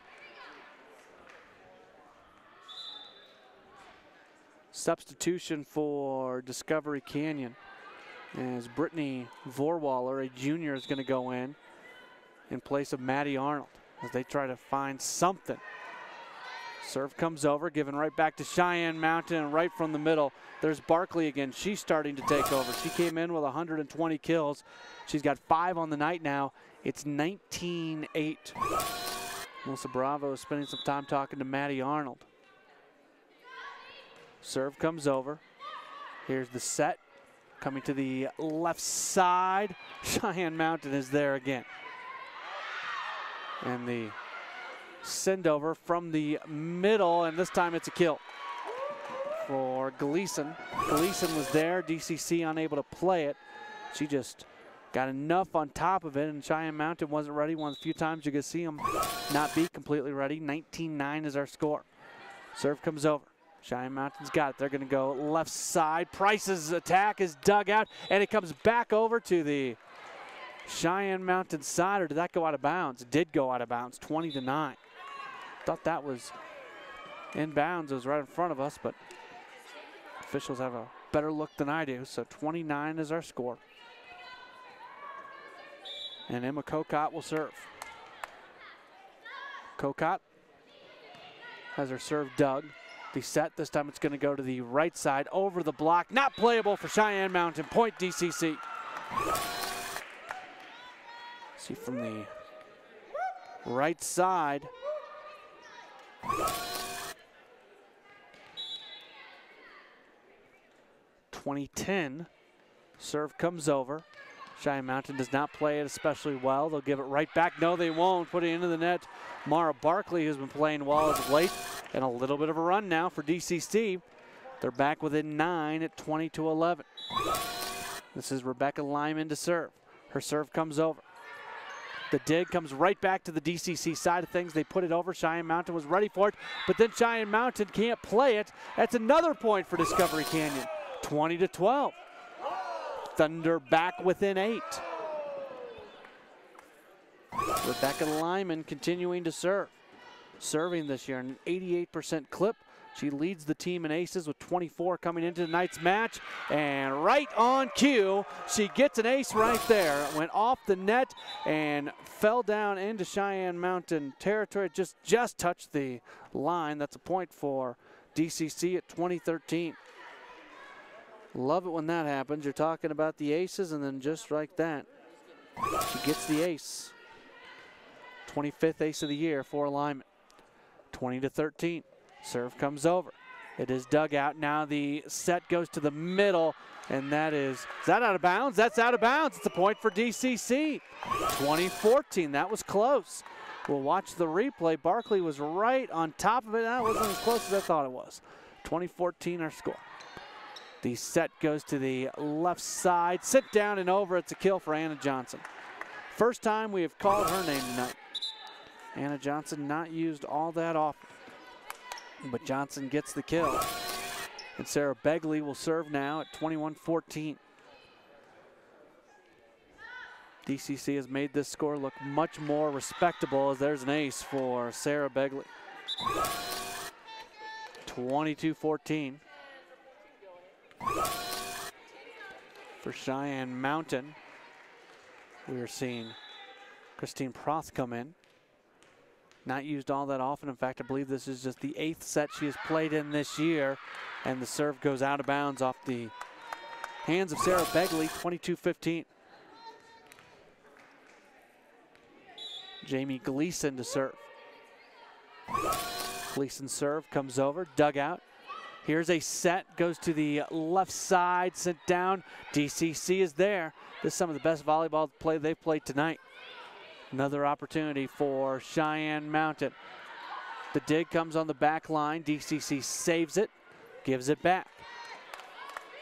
Substitution for Discovery Canyon as Brittany Vorwaller, a junior, is going to go in place of Maddie Arnold as they try to find something. Serve comes over, given right back to Cheyenne Mountain, and right from the middle, there's Barkley again. She's starting to take over. She came in with 120 kills. She's got 5 on the night now. It's 19-8. Melissa Bravo is spending some time talking to Maddie Arnold. Serve comes over. Here's the set. Coming to the left side. Cheyenne Mountain is there again. And the send over from the middle, and this time it's a kill for Gleason. Gleason was there, DCC unable to play it. She just got enough on top of it, and Cheyenne Mountain wasn't ready. One of the few times you could see them not be completely ready. 19-9 is our score. Serve comes over. Cheyenne Mountain's got it. They're going to go left side. Price's attack is dug out, and it comes back over to the Cheyenne Mountain side. Or did that go out of bounds? It did go out of bounds, 20-9. Thought that was in bounds. It was right in front of us, but officials have a better look than I do. So 29 is our score. And Emma Kokot will serve. Kokot has her serve dug. The set, this time it's going to go to the right side over the block. Not playable for Cheyenne Mountain. Point DCC. See from the right side. .2010. Serve comes over. Cheyenne Mountain does not play it especially well. They'll give it right back. No, they won't. Put it into the net. Mara Barkley has been playing well as of late. And a little bit of a run now for DCC. They're back within 9 at 20-11. This is Rebecca Lyman to serve. Her serve comes over. The dig comes right back to the DCC side of things. They put it over. Cheyenne Mountain was ready for it, but then Cheyenne Mountain can't play it. That's another point for Discovery Canyon. 20-12. Thunder back within 8. Rebecca Lyman continuing to serve. Serving this year, an 88% clip. She leads the team in aces with 24 coming into tonight's match. And right on cue, she gets an ace right there. Went off the net and fell down into Cheyenne Mountain territory. Just touched the line. That's a point for DCC at 20-13. Love it when that happens. You're talking about the aces, and then just like that, she gets the ace. 25th ace of the year for Lyman. 20-13. Serve comes over. It is dug out. Now the set goes to the middle, and is that out of bounds? That's out of bounds. It's a point for DCC. 20-14. That was close. We'll watch the replay. Barkley was right on top of it. That wasn't as close as I thought it was. 20-14 our score. The set goes to the left side. Sit down and over. It's a kill for Anna Johnson. First time we have called her name tonight. Anna Johnson not used all that often, but Johnson gets the kill. And Sarah Begley will serve now at 21-14. DCC has made this score look much more respectable as there's an ace for Sarah Begley. 22-14. For Cheyenne Mountain, we are seeing Christine Proth come in. Not used all that often. In fact, I believe this is just the 8th set she has played in this year. And the serve goes out of bounds off the hands of Sarah Begley, 22-15. Jamie Gleason to serve. Gleason's serve comes over, dug out. Here's a set, goes to the left side, sent down. DCC is there. This is some of the best volleyball play they've played tonight. Another opportunity for Cheyenne Mountain. The dig comes on the back line. DCC saves it, gives it back.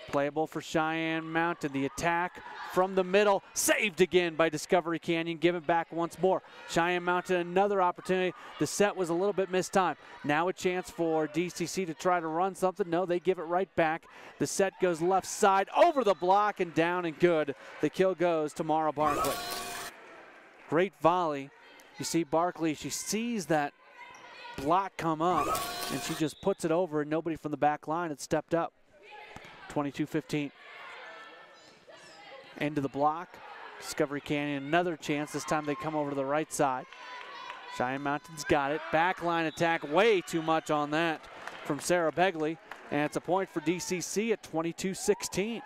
Playable for Cheyenne Mountain. The attack from the middle, saved again by Discovery Canyon. Give it back once more. Cheyenne Mountain, another opportunity. The set was a little bit mistimed. Now a chance for DCC to try to run something. No, they give it right back. The set goes left side, over the block and down and good. The kill goes to Mara Barkley. Great volley. You see Barkley, she sees that block come up and she just puts it over and nobody from the back line had stepped up. 22-15. Into the block. Discovery Canyon, another chance. This time they come over to the right side. Cheyenne Mountain's got it. Backline attack, way too much on that from Sarah Begley. And it's a point for DCC at 22-16.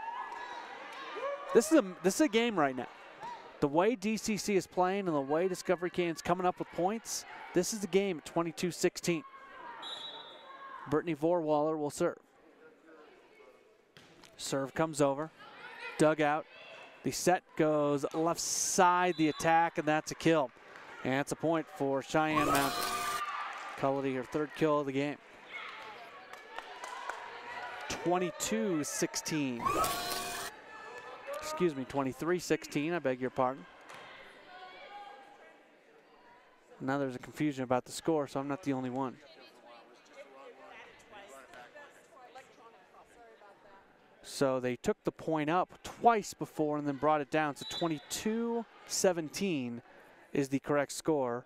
This is a game right now. The way DCC is playing and the way Discovery Canyon's coming up with points, this is the game at 22-16. Brittany Vorwaller will serve. Serve comes over, dug out. The set goes left side, the attack, and that's a kill. And it's a point for Cheyenne Mountain. Cullity, her third kill of the game. 22-16. Excuse me, 23-16, I beg your pardon. Now there's a confusion about the score, so I'm not the only one. So they took the point up twice before and then brought it down. So 22-17 is the correct score,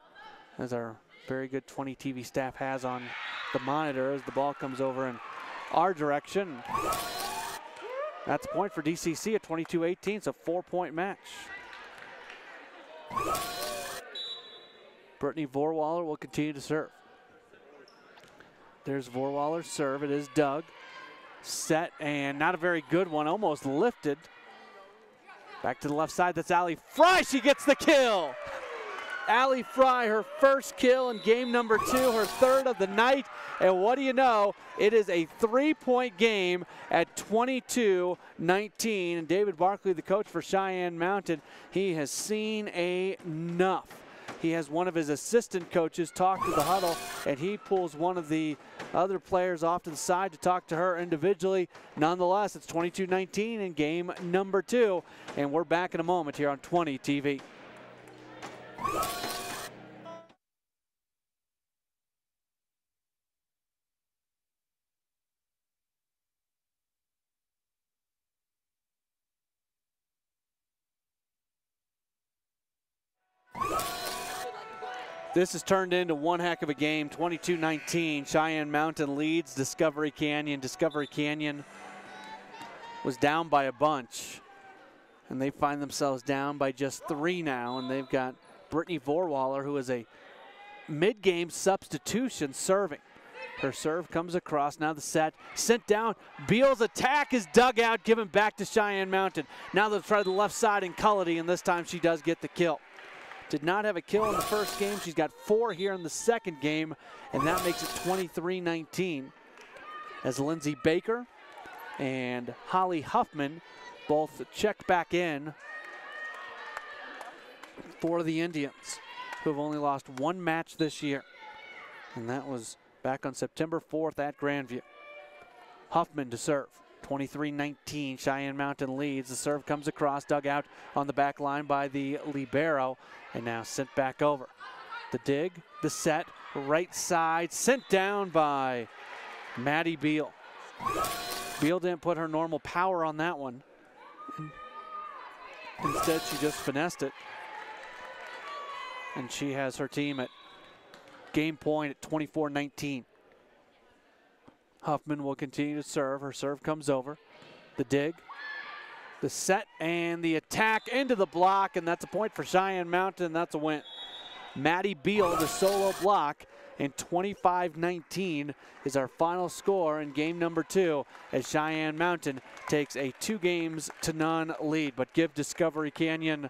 as our very good 20 TV staff has on the monitor as the ball comes over in our direction. That's a point for DCC at 22-18. It's a 4-point match. Brittany Vorwaller will continue to serve. There's Vorwaller's serve. It is dug. Set, and not a very good one, almost lifted. Back to the left side, that's Allie Fry. She gets the kill. Allie Fry, her first kill in game number 2, her third of the night. And what do you know? It is a 3-point game at 22-19. And David Barkley, the coach for Cheyenne Mountain, he has seen enough. He has one of his assistant coaches talk to the huddle, and he pulls one of the other players off to the side to talk to her individually. Nonetheless, it's 22-19 in game number 2, and we're back in a moment here on 20 TV. This has turned into one heck of a game, 22-19. Cheyenne Mountain leads Discovery Canyon. Discovery Canyon was down by a bunch, and they find themselves down by just 3 now, and they've got Brittany Vorwaller, who is a mid-game substitution, serving. Her serve comes across, now the set, sent down. Beal's attack is dug out, given back to Cheyenne Mountain. Now they'll try the left side in Cullity, and this time she does get the kill. Did not have a kill in the first game. She's got 4 here in the second game, and that makes it 23-19. As Lindsay Baker and Holly Huffman both check back in for the Indians, who have only lost 1 match this year. And that was back on September 4th at Grandview. Huffman to serve. 23-19, Cheyenne Mountain leads. The serve comes across, dug out on the back line by the libero, and now sent back over. The dig, the set, right side, sent down by Maddie Beal. Beal didn't put her normal power on that one. Instead, she just finessed it. And she has her team at game point at 24-19. Huffman will continue to serve. Her serve comes over. The dig, the set, and the attack into the block, and that's a point for Cheyenne Mountain. That's a win. Maddie Beal, the solo block, and 25-19 is our final score in game number 2 as Cheyenne Mountain takes a 2-0 lead. But give Discovery Canyon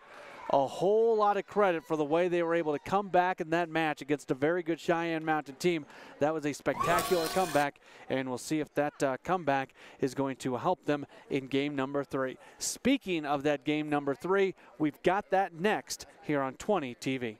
a whole lot of credit for the way they were able to come back in that match against a very good Cheyenne Mountain team. That was a spectacular comeback, and we'll see if that comeback is going to help them in game number 3. Speaking of that game number 3, we've got that next here on 20 TV.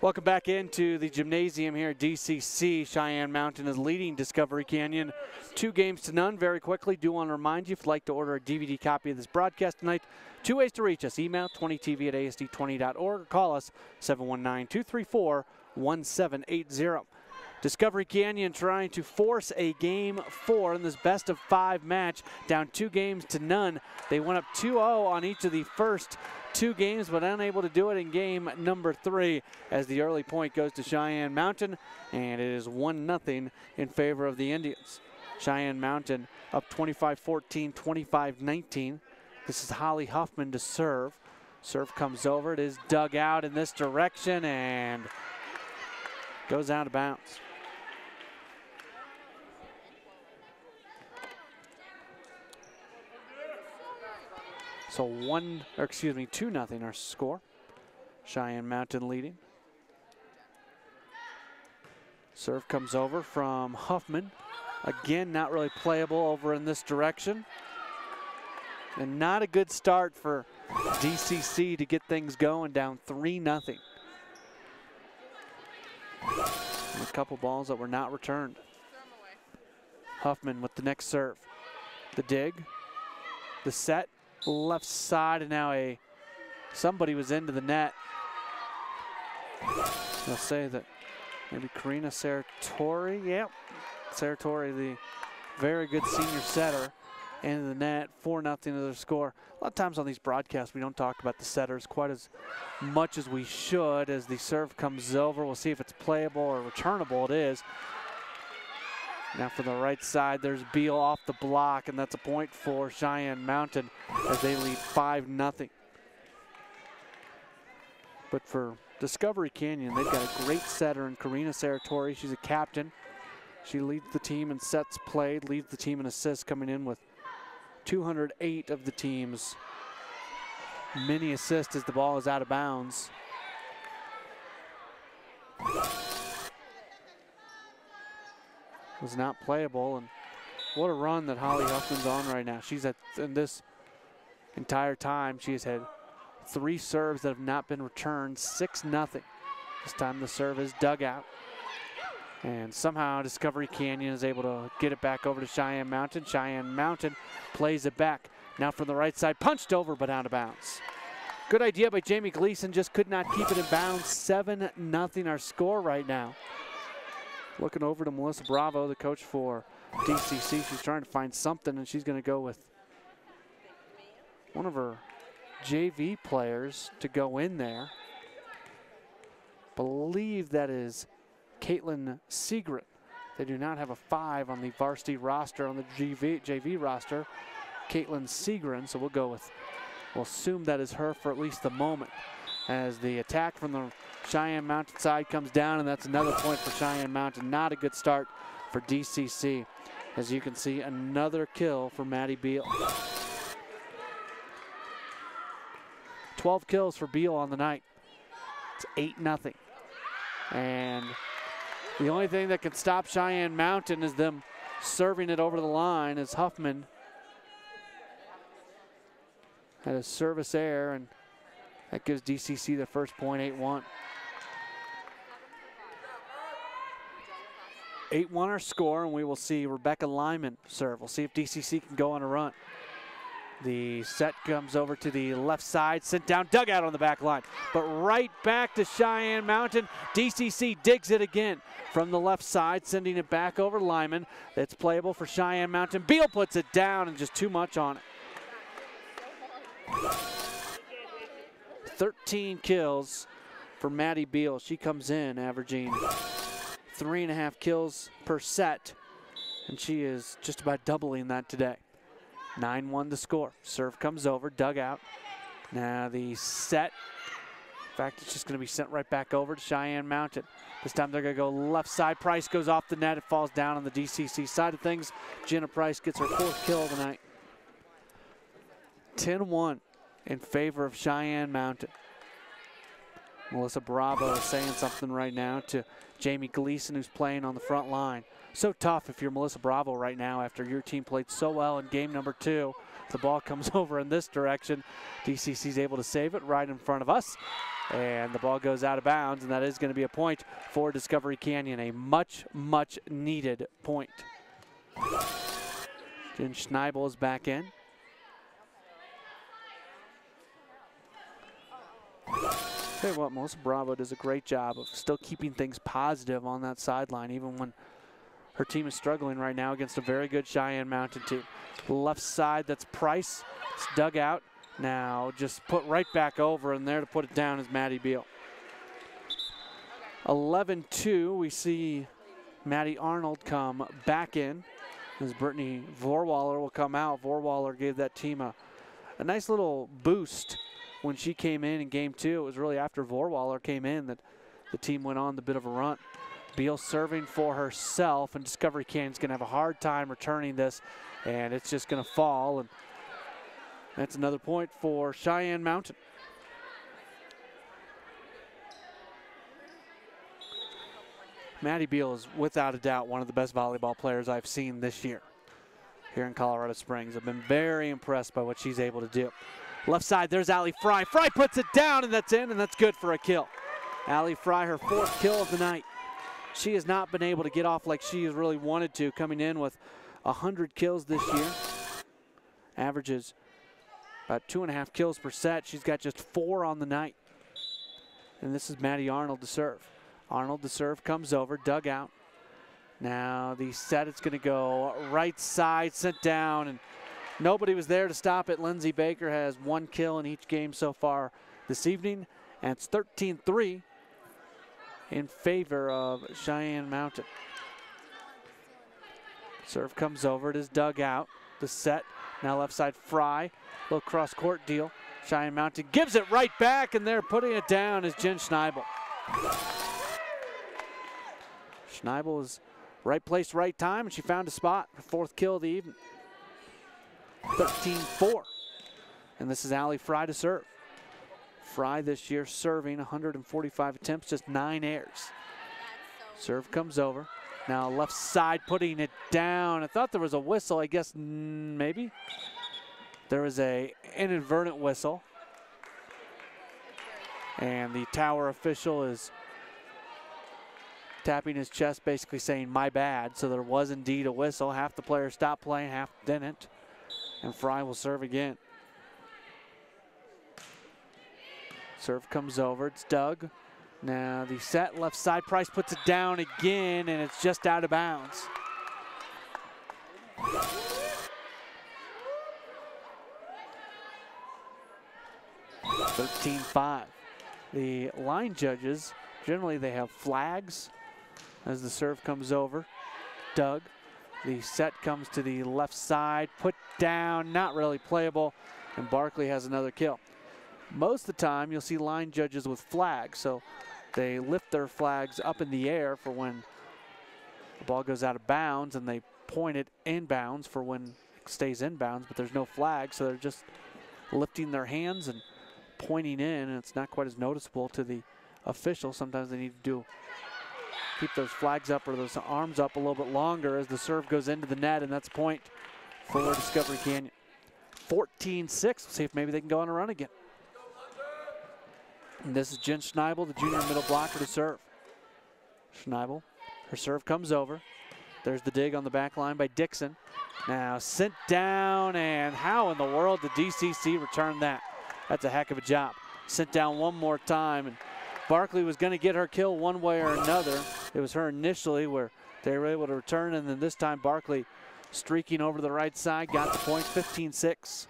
Welcome back into the gymnasium here at DCC. Cheyenne Mountain is leading Discovery Canyon 2-0. Very quickly, do want to remind you, if you'd like to order a DVD copy of this broadcast tonight, 2 ways to reach us. Email 20tv@asd20.org or call us 719-234-1780. Discovery Canyon trying to force a Game 4 in this best-of-5 match, down 2-0. They went up 2-0 on each of the first 2 games, but unable to do it in game number 3 as the early point goes to Cheyenne Mountain, and it is 1-0 in favor of the Indians. Cheyenne Mountain up 25-14, 25-19. This is Holly Huffman to serve. Serve comes over. It is dug out in this direction and goes out of bounds. So 2-0 our score. Cheyenne Mountain leading. Serve comes over from Huffman. Again, not really playable over in this direction. And not a good start for DCC to get things going, down 3-0. A couple balls that were not returned. Huffman with the next serve. The dig, the set. Left side, and now somebody was into the net. They'll say that maybe Karina Saratori. Yep, Saratori, the very good senior setter, into the net. 4-0 to their score. A lot of times on these broadcasts we don't talk about the setters quite as much as we should. As the serve comes over, we'll see if it's playable or returnable. It is. Now for the right side, there's Beal off the block, and that's a point for Cheyenne Mountain as they lead 5-0. But for Discovery Canyon, they've got a great setter in Karina Saratori. She's a captain. She leads the team in sets played, leads the team in assists, coming in with 208 of the team's mini assists as the ball is out of bounds. Was not playable, and what a run that Holly Huffman's on right now. She's in this entire time, she has had 3 serves that have not been returned, 6-0. This time the serve is dug out, and somehow Discovery Canyon is able to get it back over to Cheyenne Mountain. Cheyenne Mountain plays it back. Now from the right side, punched over but out of bounds. Good idea by Jamie Gleason, just could not keep it in bounds. 7-0 our score right now. Looking over to Melissa Bravo, the coach for DCC. She's trying to find something, and she's going to go with one of her JV players to go in there. Believe that is Caitlin Segret. They do not have a 5 on the varsity roster, on the JV roster. Caitlin Segren, so we'll assume that is her for at least the moment. As the attack from the Cheyenne Mountain side comes down, and that's another point for Cheyenne Mountain. Not a good start for DCC. As you can see, another kill for Maddie Beal. 12 kills for Beal on the night. It's 8-0. And the only thing that can stop Cheyenne Mountain is them serving it over the line, as Huffman had a service error, and that gives DCC the first point, 8-1. 8-1 our score, and we will see Rebecca Lyman serve. We'll see if DCC can go on a run. The set comes over to the left side, sent down, dug out on the back line. But right back to Cheyenne Mountain. DCC digs it again from the left side, sending it back over Lyman. It's playable for Cheyenne Mountain. Beal puts it down, and just too much on it. 13 kills for Maddie Beal. She comes in averaging 3.5 kills per set, and she is just about doubling that today. 9-1 the score. Serve comes over, dug out. Now the set, in fact, it's just going to be sent right back over to Cheyenne Mountain. This time they're going to go left side. Price goes off the net. It falls down on the DCC side of things. Jenna Price gets her 4th kill of the night. 10-1 in favor of Cheyenne Mountain. Melissa Bravo is saying something right now to Jamie Gleason, who's playing on the front line. So tough if you're Melissa Bravo right now after your team played so well in game number 2. The ball comes over in this direction. DCC's able to save it right in front of us. And the ball goes out of bounds, and that is going to be a point for Discovery Canyon, a much, much needed point. Jen Schneibel is back in. Tell you what, Melissa Bravo does a great job of still keeping things positive on that sideline, even when her team is struggling right now against a very good Cheyenne Mountain team. Left side, that's Price. It's dug out. Now just put right back over, and there to put it down is Maddie Beal. 11-2, we see Maddie Arnold come back in as Brittany Vorwaller will come out. Vorwaller gave that team a nice little boost when she came in game 2. It was really after Vorwaller came in that the team went on the bit of a run. Beal serving for herself, and Discovery Canyon's going to have a hard time returning this, and it's just going to fall, and that's another point for Cheyenne Mountain. Maddie Beal is without a doubt one of the best volleyball players I've seen this year here in Colorado Springs. I've been very impressed by what she's able to do. Left side, there's Allie Fry. Fry puts it down, and that's in, and that's good for a kill. Allie Fry, her 4th kill of the night. She has not been able to get off like she has really wanted to, coming in with 100 kills this year. Averages about 2.5 kills per set. She's got just 4 on the night. And this is Maddie Arnold to serve. Arnold to serve, comes over, dug out. Now the set, it's going to go right side, sent down, and nobody was there to stop it. Lindsay Baker has 1 kill in each game so far this evening, and it's 13-3 in favor of Cheyenne Mountain. Serve comes over, it is dug out. The set, now left side Fry, little cross court deal. Cheyenne Mountain gives it right back, and they're putting it down is Jen Schneibel. Schneibel is right place, right time, and she found a spot. Her 4th kill of the evening. 13-4. And this is Allie Fry to serve. Fry this year serving 145 attempts, just 9 airs. Serve comes over. Now left side putting it down. I thought there was a whistle, I guess maybe. There was a inadvertent whistle. And the tower official is tapping his chest, basically saying, my bad. So there was indeed a whistle. Half the players stopped playing, half didn't. And Fry will serve again. Serve comes over, it's dug. Now the set, left side, Price puts it down again, and it's just out of bounds. (13-5). The line judges, generally they have flags as the serve comes over. Dug. The set comes to the left side, put down, not really playable, and Barkley has another kill. Most of the time, you'll see line judges with flags, so they lift their flags up in the air for when the ball goes out of bounds, and they point it inbounds for when it stays inbounds, but there's no flag, so they're just lifting their hands and pointing in, and it's not quite as noticeable to the official. Sometimes they need to keep those flags up or those arms up a little bit longer as the serve goes into the net, and that's a point for Discovery Canyon. 14-6. We'll see if maybe they can go on a run again. And this is Jen Schneibel, the junior middle blocker, to serve. Schneibel, her serve comes over. There's the dig on the back line by Dixon. Now sent down, and how in the world did DCC return that? That's a heck of a job. Sent down one more time, and Barkley was going to get her kill one way or another. It was her initially where they were able to return, and then this time Barkley streaking over the right side, got the point, 15-6.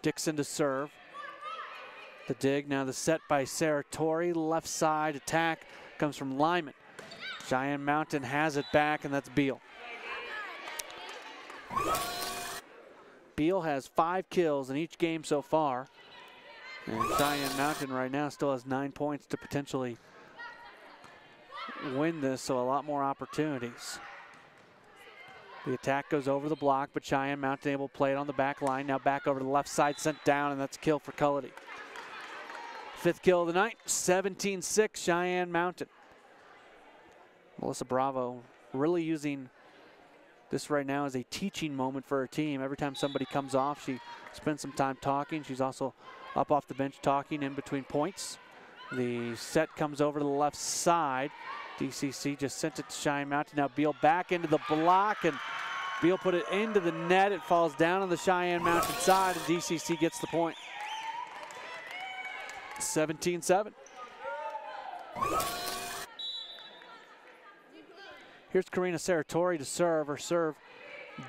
Dixon to serve. The dig, now the set by Sarah Torrey. Left side attack comes from Lyman. Cheyenne Mountain has it back, and that's Beal. Beal has 5 kills in each game so far. And Cheyenne Mountain right now still has 9 points to potentially win this, so a lot more opportunities. The attack goes over the block, but Cheyenne Mountain able to play it on the back line. Now back over to the left side, sent down, and that's a kill for Cullity. 5th kill of the night, 17-6 Cheyenne Mountain. Melissa Bravo really using This right now is a teaching moment for her team. Every time somebody comes off, she spends some time talking. She's also up off the bench talking in between points. The set comes over to the left side. DCC just sent it to Cheyenne Mountain. Now Beal back into the block, and Beal put it into the net. It falls down on the Cheyenne Mountain side, and DCC gets the point. 17-7. Here's Karina Saratori to serve. Her serve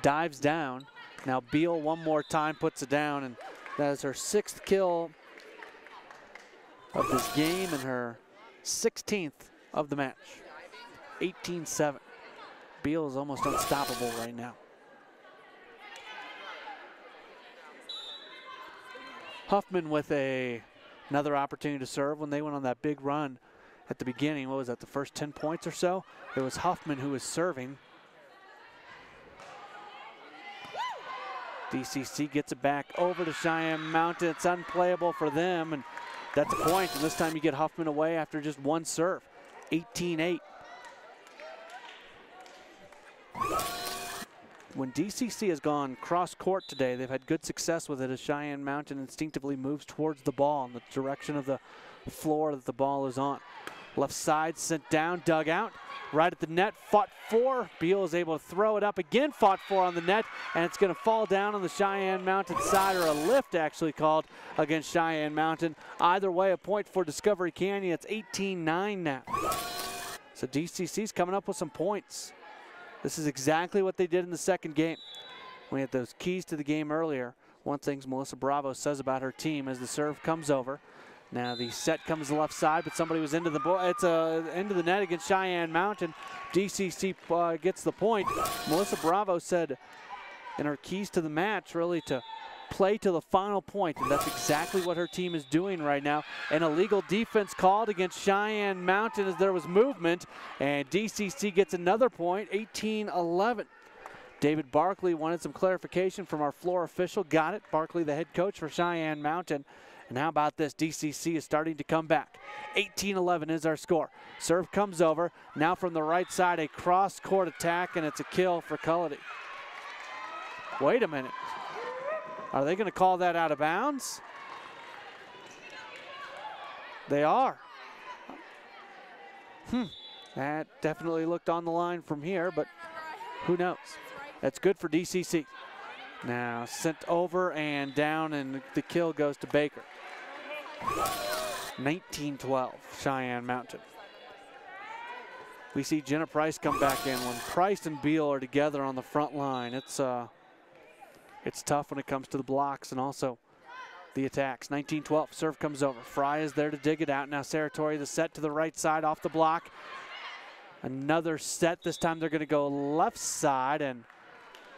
dives down. Now Beal one more time puts it down, and that is her 6th kill of this game and her 16th of the match. 18-7. Beal is almost unstoppable right now. Huffman with another opportunity to serve when they went on that big run at the beginning. What was that, the first 10 points or so? It was Huffman who was serving. DCC gets it back over to Cheyenne Mountain. It's unplayable for them, and that's a point. And this time you get Huffman away after just one serve. 18-8. When DCC has gone cross-court today, they've had good success with it as Cheyenne Mountain instinctively moves towards the ball in the direction of the floor that the ball is on. Left side sent down, dug out, right at the net, fought for. Beal is able to throw it up again, fought for on the net, and it's going to fall down on the Cheyenne Mountain side, or a lift actually called against Cheyenne Mountain. Either way, a point for Discovery Canyon. It's 18-9 now. So DCC's coming up with some points. This is exactly what they did in the second game. We had those keys to the game earlier. One thing Melissa Bravo says about her team as the serve comes over. Now the set comes to the left side, but somebody was into the into the net against Cheyenne Mountain. DCC gets the point. Melissa Bravo said in her keys to the match really to play to the final point, and that's exactly what her team is doing right now. An illegal defense called against Cheyenne Mountain as there was movement, and DCC gets another point, 18-11. David Barkley wanted some clarification from our floor official. Got it. Barkley, the head coach for Cheyenne Mountain. And how about this? DCC is starting to come back. 18-11 is our score. Serve comes over. Now from the right side, a cross-court attack, and it's a kill for Cullity. Wait a minute. Are they going to call that out of bounds? They are. That definitely looked on the line from here, but who knows? That's good for DCC. Now sent over and down, and the kill goes to Baker. 19-12, Cheyenne Mountain. We see Jenna Price come back in. When Price and Beal are together on the front line, it's tough when it comes to the blocks and also the attacks. 19-12, serve comes over. Fry is there to dig it out. Now Saratori, the set to the right side off the block. Another set. This time they're going to go left side, and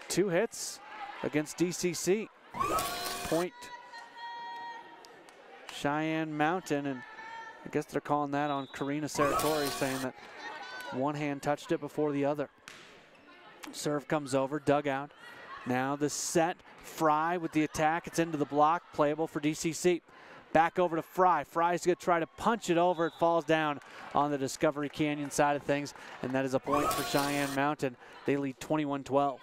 2 hits against DCC. Point Cheyenne Mountain, and I guess they're calling that on Karina Saratori, saying that one hand touched it before the other. Serve comes over, dug out. Now the set, Fry with the attack. It's into the block, playable for DCC. Back over to Fry. Fry's going to try to punch it over. It falls down on the Discovery Canyon side of things, and that is a point for Cheyenne Mountain. They lead 21-12.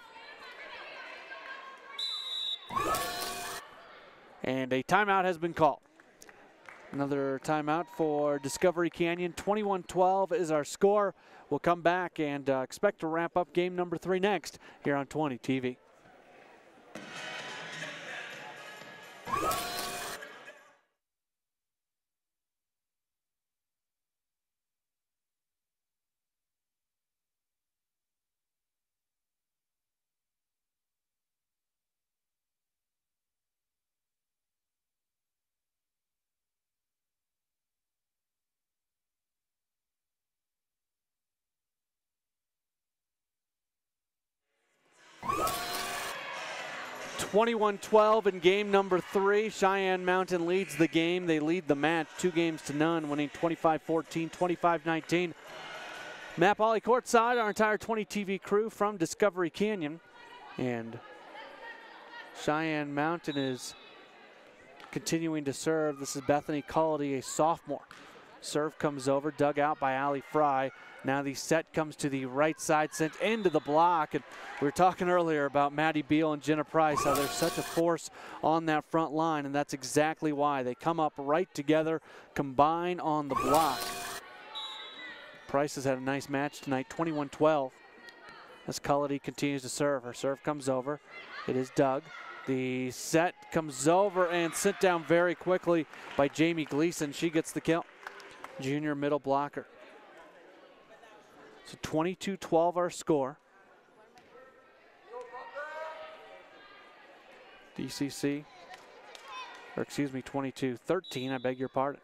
And a timeout has been called. Another timeout for Discovery Canyon. 21-12 is our score. We'll come back and expect to wrap up game number 3 next here on 20 TV. (21-12) in game number 3. Cheyenne Mountain leads the game. They lead the match 2-0, winning 25-14, 25-19. Matt Pauley courtside, our entire 20 TV crew from Discovery Canyon. And Cheyenne Mountain is continuing to serve. This is Bethany Cullity, a sophomore. Serve comes over, dug out by Allie Fry. Now the set comes to the right side, sent into the block. And we were talking earlier about Maddie Beal and Jenna Price, how there's such a force on that front line, and that's exactly why. They come up right together, combine on the block. Price has had a nice match tonight, 21-12. As Cullity continues to serve. Her serve comes over. It is Doug. The set comes over and sent down very quickly by Jamie Gleason. She gets the kill. Junior middle blocker. So 22-12 our score. DCC, or excuse me, 22-13, I beg your pardon.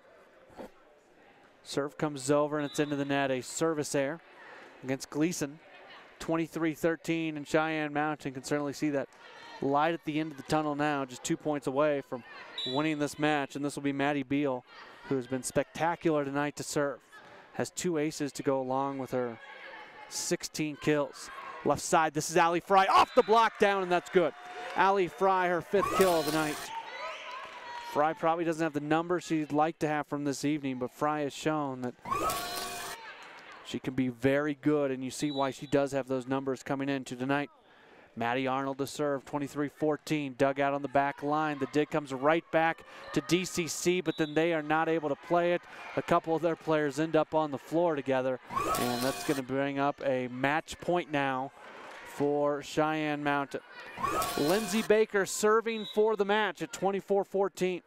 Serve comes over and it's into the net. A service error against Gleason. 23-13, and Cheyenne Mountain can certainly see that light at the end of the tunnel now, just 2 points away from winning this match. And this will be Maddie Beal, who has been spectacular tonight to serve. Has 2 aces to go along with her 16 kills. Left side, this is Allie Fry, off the block down, and that's good. Allie Fry, her 5th kill of the night. Fry probably doesn't have the numbers she'd like to have from this evening, but Fry has shown that she can be very good, and you see why she does have those numbers coming into tonight. Maddie Arnold to serve, 23-14. Dug out on the back line. The dig comes right back to DCC, but then they are not able to play it. A couple of their players end up on the floor together, and that's going to bring up a match point now for Cheyenne Mountain. Lindsay Baker serving for the match at 24-14.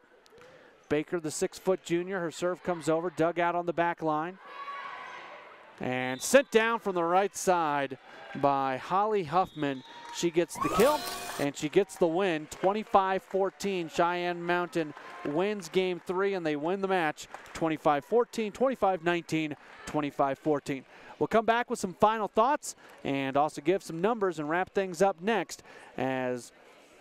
Baker, the 6-foot junior, her serve comes over, dug out on the back line. And sent down from the right side by Holly Huffman. She gets the kill and she gets the win. 25-14. Cheyenne Mountain wins game 3 and they win the match 25-14, 25-19, 25-14. We'll come back with some final thoughts and also give some numbers and wrap things up next as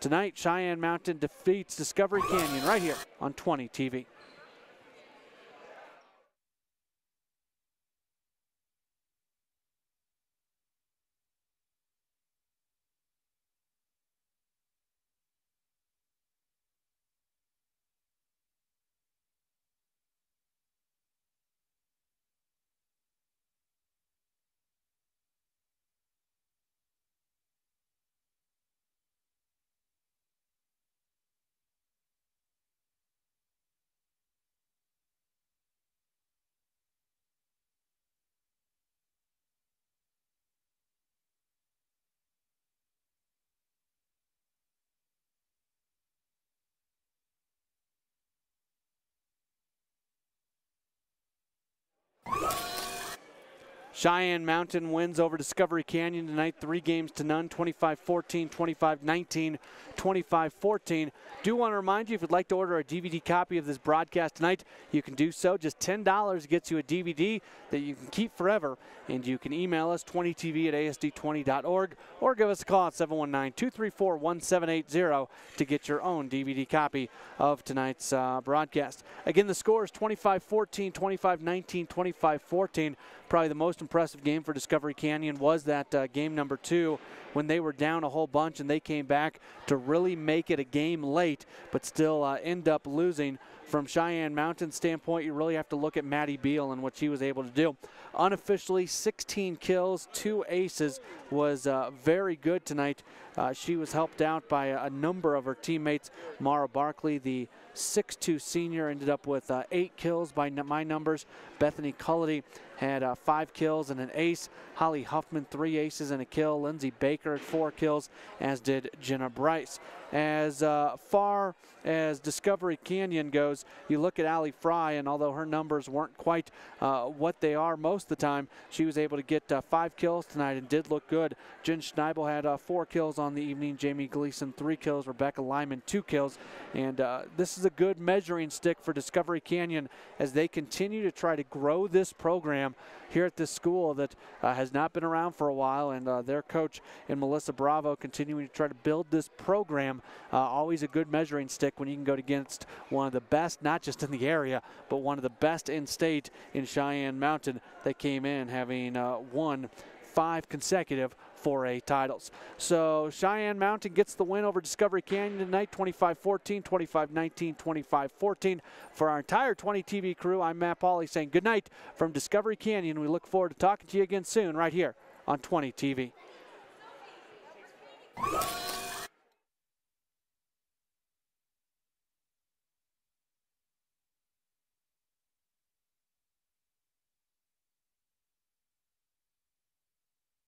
tonight Cheyenne Mountain defeats Discovery Canyon right here on 20 TV. Cheyenne Mountain wins over Discovery Canyon tonight, 3-0, 25-14, 25-19, 25-14. Do want to remind you, if you'd like to order a DVD copy of this broadcast tonight, you can do so. Just $10 gets you a DVD that you can keep forever. And you can email us, 20tv@asd20.org, or give us a call at 719-234-1780 to get your own DVD copy of tonight's broadcast. Again, the score is 25-14, 25-19, 25-14. Probably the most impressive game for Discovery Canyon was that game number 2 when they were down a whole bunch and they came back to really make it a game late, but still end up losing. From Cheyenne Mountain's standpoint, you really have to look at Maddie Beal and what she was able to do. Unofficially, 16 kills, 2 aces, was very good tonight. She was helped out by a number of her teammates. Mara Barkley, the 6'2 senior, ended up with 8 kills by my numbers. Bethany Cullity had 5 kills and an ace. Holly Huffman, 3 aces and a kill. Lindsay Baker had 4 kills, as did Jenna Bryce. As far as Discovery Canyon goes, you look at Allie Fry, and although her numbers weren't quite what they are most of the time, she was able to get 5 kills tonight and did look good. Jen Schneibel had 4 kills on the evening. Jamie Gleason, 3 kills. Rebecca Lyman, 2 kills. And this is a good measuring stick for Discovery Canyon as they continue to try to grow this program here at this school that has not been around for a while, and their coach in Melissa Bravo continuing to try to build this program. Always a good measuring stick when you can go against one of the best, not just in the area, but one of the best in state in Cheyenne Mountain. They came in having won 5 consecutive 4A titles. So Cheyenne Mountain gets the win over Discovery Canyon tonight, 25-14, 25-19, 25-14. For our entire 20 TV crew, I'm Matt Pauley saying good night from Discovery Canyon. We look forward to talking to you again soon right here on 20 TV.